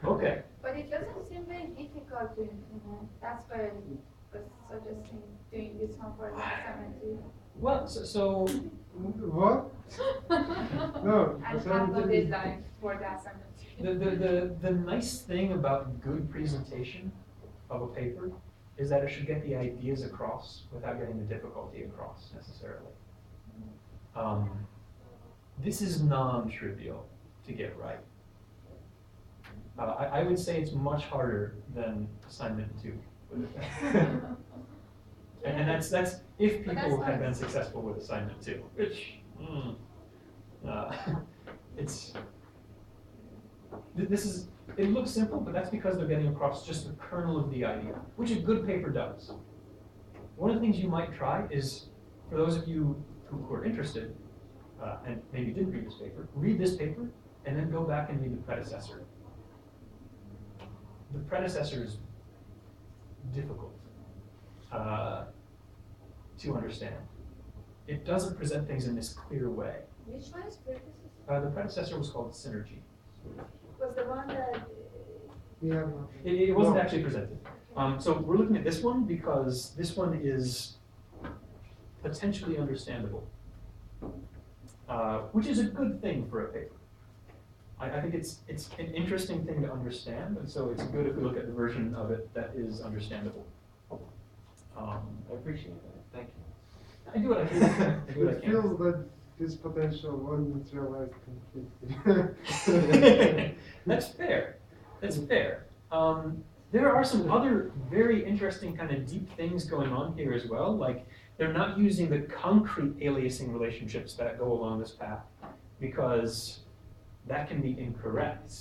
Speaker 1: Okay.
Speaker 5: But it doesn't seem very difficult to implement. That's why I was suggesting doing this one for the assignment too.
Speaker 1: Well, so
Speaker 2: What? No.
Speaker 5: And have a
Speaker 2: assignment-
Speaker 5: deadline for the assignment too.
Speaker 1: the nice thing about good presentation of a paper is that it should get the ideas across without getting the difficulty across necessarily. This is non-trivial to get right. I would say it's much harder than assignment 2. And that's if
Speaker 5: But
Speaker 1: people
Speaker 5: that's
Speaker 1: had been
Speaker 5: nice.
Speaker 1: successful with assignment 2, which it's it looks simple, but that's because they're getting across just the kernel of the idea, which a good paper does. One of the things you might try is, for those of you who are interested, and maybe didn't read this paper, and then go back and read the predecessor. The predecessor is difficult to understand. It doesn't present things in this clear way.
Speaker 5: Which one is predecessor?
Speaker 1: The predecessor was called Synergy.
Speaker 5: Was the one that
Speaker 6: We have not.
Speaker 1: It wasn't
Speaker 2: No.
Speaker 1: actually presented. So we're looking at this one because this one is potentially understandable, which is a good thing for a paper. I think it's an interesting thing to understand, and so it's good if we look at the version of it that is understandable.
Speaker 4: I appreciate that, thank you.
Speaker 1: I do what I can. I do what I
Speaker 2: It
Speaker 1: can.
Speaker 2: feels that this potential wasn't realized completely.
Speaker 1: That's fair. That's fair. There are some other very interesting kind of deep things going on here as well. Like they're not using the concrete aliasing relationships that go along this path because that can be incorrect.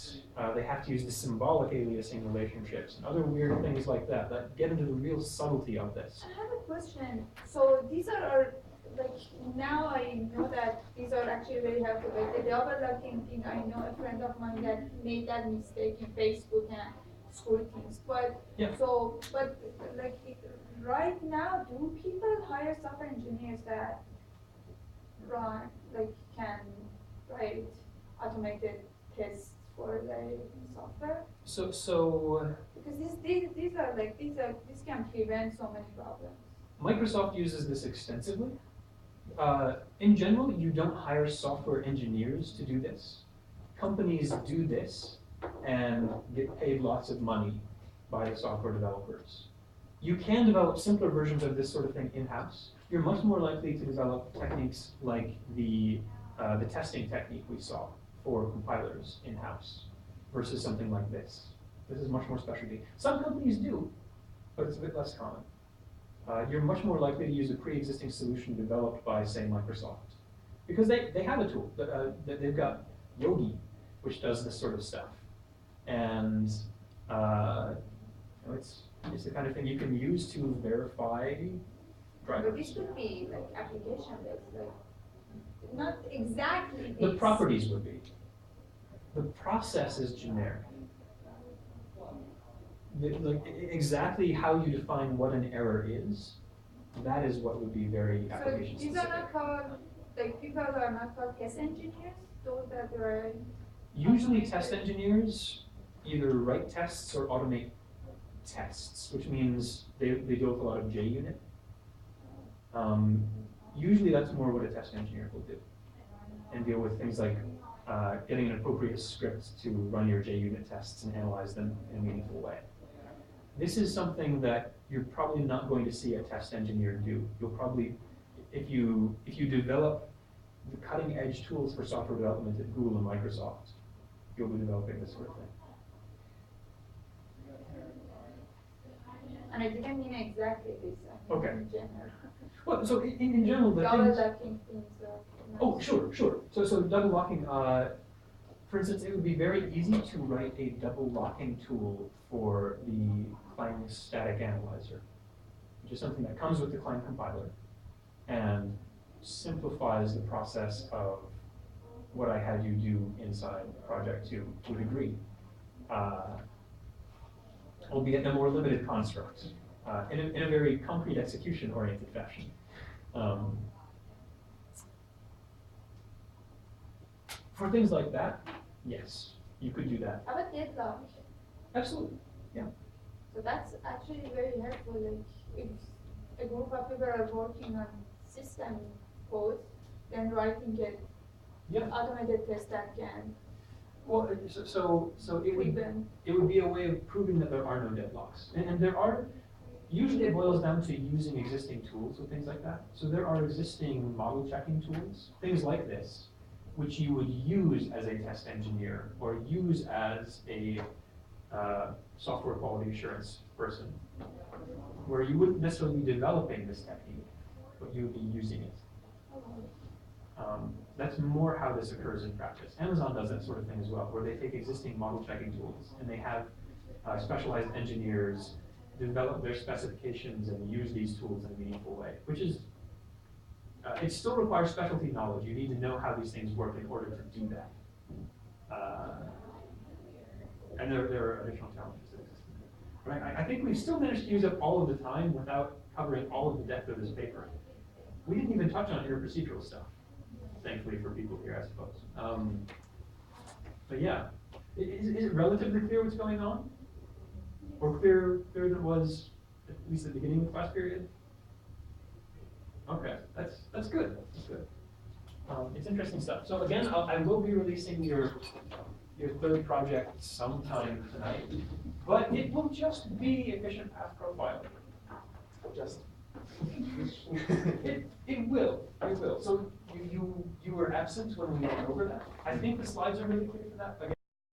Speaker 1: They have to use the symbolic aliasing relationships and other weird things like that that get into the real subtlety of this.
Speaker 5: I have a question. So these are like, now I know that these are actually very helpful. Like the double locking thing, I know a friend of mine that made that mistake in Facebook and screw things. But
Speaker 1: Yeah.
Speaker 5: so, but like right now, do people hire software engineers that can write automated tests for their software?
Speaker 1: So
Speaker 5: Because this can prevent so many problems.
Speaker 1: Microsoft uses this extensively. In general, you don't hire software engineers to do this. Companies do this and get paid lots of money by the software developers. You can develop simpler versions of this sort of thing in-house. You're much more likely to develop techniques like the testing technique we saw for compilers in-house versus something like this. This is much more specialty. Some companies do, but it's a bit less common. You're much more likely to use a pre-existing solution developed by, say, Microsoft. Because they have a tool. They've got Yogi, which does this sort of stuff. And it's the kind of thing you can use to verify drivers.
Speaker 5: But this could be like application-based, like not exactly
Speaker 1: The
Speaker 5: this.
Speaker 1: properties would be. The process is generic. Exactly how you define what an error is, that is what would be very
Speaker 5: So
Speaker 1: application
Speaker 5: these are
Speaker 1: specific.
Speaker 5: not called, like people are not called test engineers, those that were.
Speaker 1: Usually test engineers either write tests or automate tests, which means they deal with a lot of JUnit. Usually that's more what a test engineer will do and deal with things like getting an appropriate script to run your JUnit tests and analyze them in a meaningful way. This is something that you're probably not going to see a test engineer do. You'll probably, if you develop the cutting edge tools for software development at Google and Microsoft, you'll be developing this sort of thing.
Speaker 5: And I didn't mean exactly this, I mean
Speaker 1: Okay.
Speaker 5: in general.
Speaker 1: Well, so in general, the
Speaker 5: Double
Speaker 1: things.
Speaker 5: locking things are.
Speaker 1: Oh, sure. So double locking, for instance, it would be very easy to write a double locking tool for the Clang static analyzer, which is something that comes with the Clang compiler and simplifies the process of what I had you do inside Project 2 to a degree, albeit in a more limited construct, in a very concrete execution-oriented fashion. For things like that, yes, you could do that.
Speaker 5: How about deadlock?
Speaker 1: Absolutely, yeah.
Speaker 5: So that's actually very helpful, like if a group of people are working on system code, then writing a
Speaker 1: Yeah.
Speaker 5: automated test that can
Speaker 1: Well, so it would
Speaker 5: prevent.
Speaker 1: it would be a way of proving that there are no deadlocks, and there are. Usually, it boils down to using existing tools or things like that. So there are existing model checking tools, things like this, which you would use as a test engineer or use as a software quality assurance person, where you wouldn't necessarily be developing this technique, but you would be using it. That's more how this occurs in practice. Amazon does that sort of thing as well, where they take existing model checking tools and they have specialized engineers develop their specifications and use these tools in a meaningful way, which is, it still requires specialty knowledge. You need to know how these things work in order to do that. And there are additional challenges that exist. But I think we've still managed to use up all of the time without covering all of the depth of this paper. We didn't even touch on interprocedural stuff, thankfully for people here, I suppose. But yeah, is it relatively clear what's going on? or clearer than it was at least at the beginning of the class period? Okay, that's good, that's good. It's interesting stuff. So again, I will be releasing your third project sometime tonight, but it will just be efficient path profiling. Just. It will. So you were absent when we went over that. I think the slides are really clear for that. Again,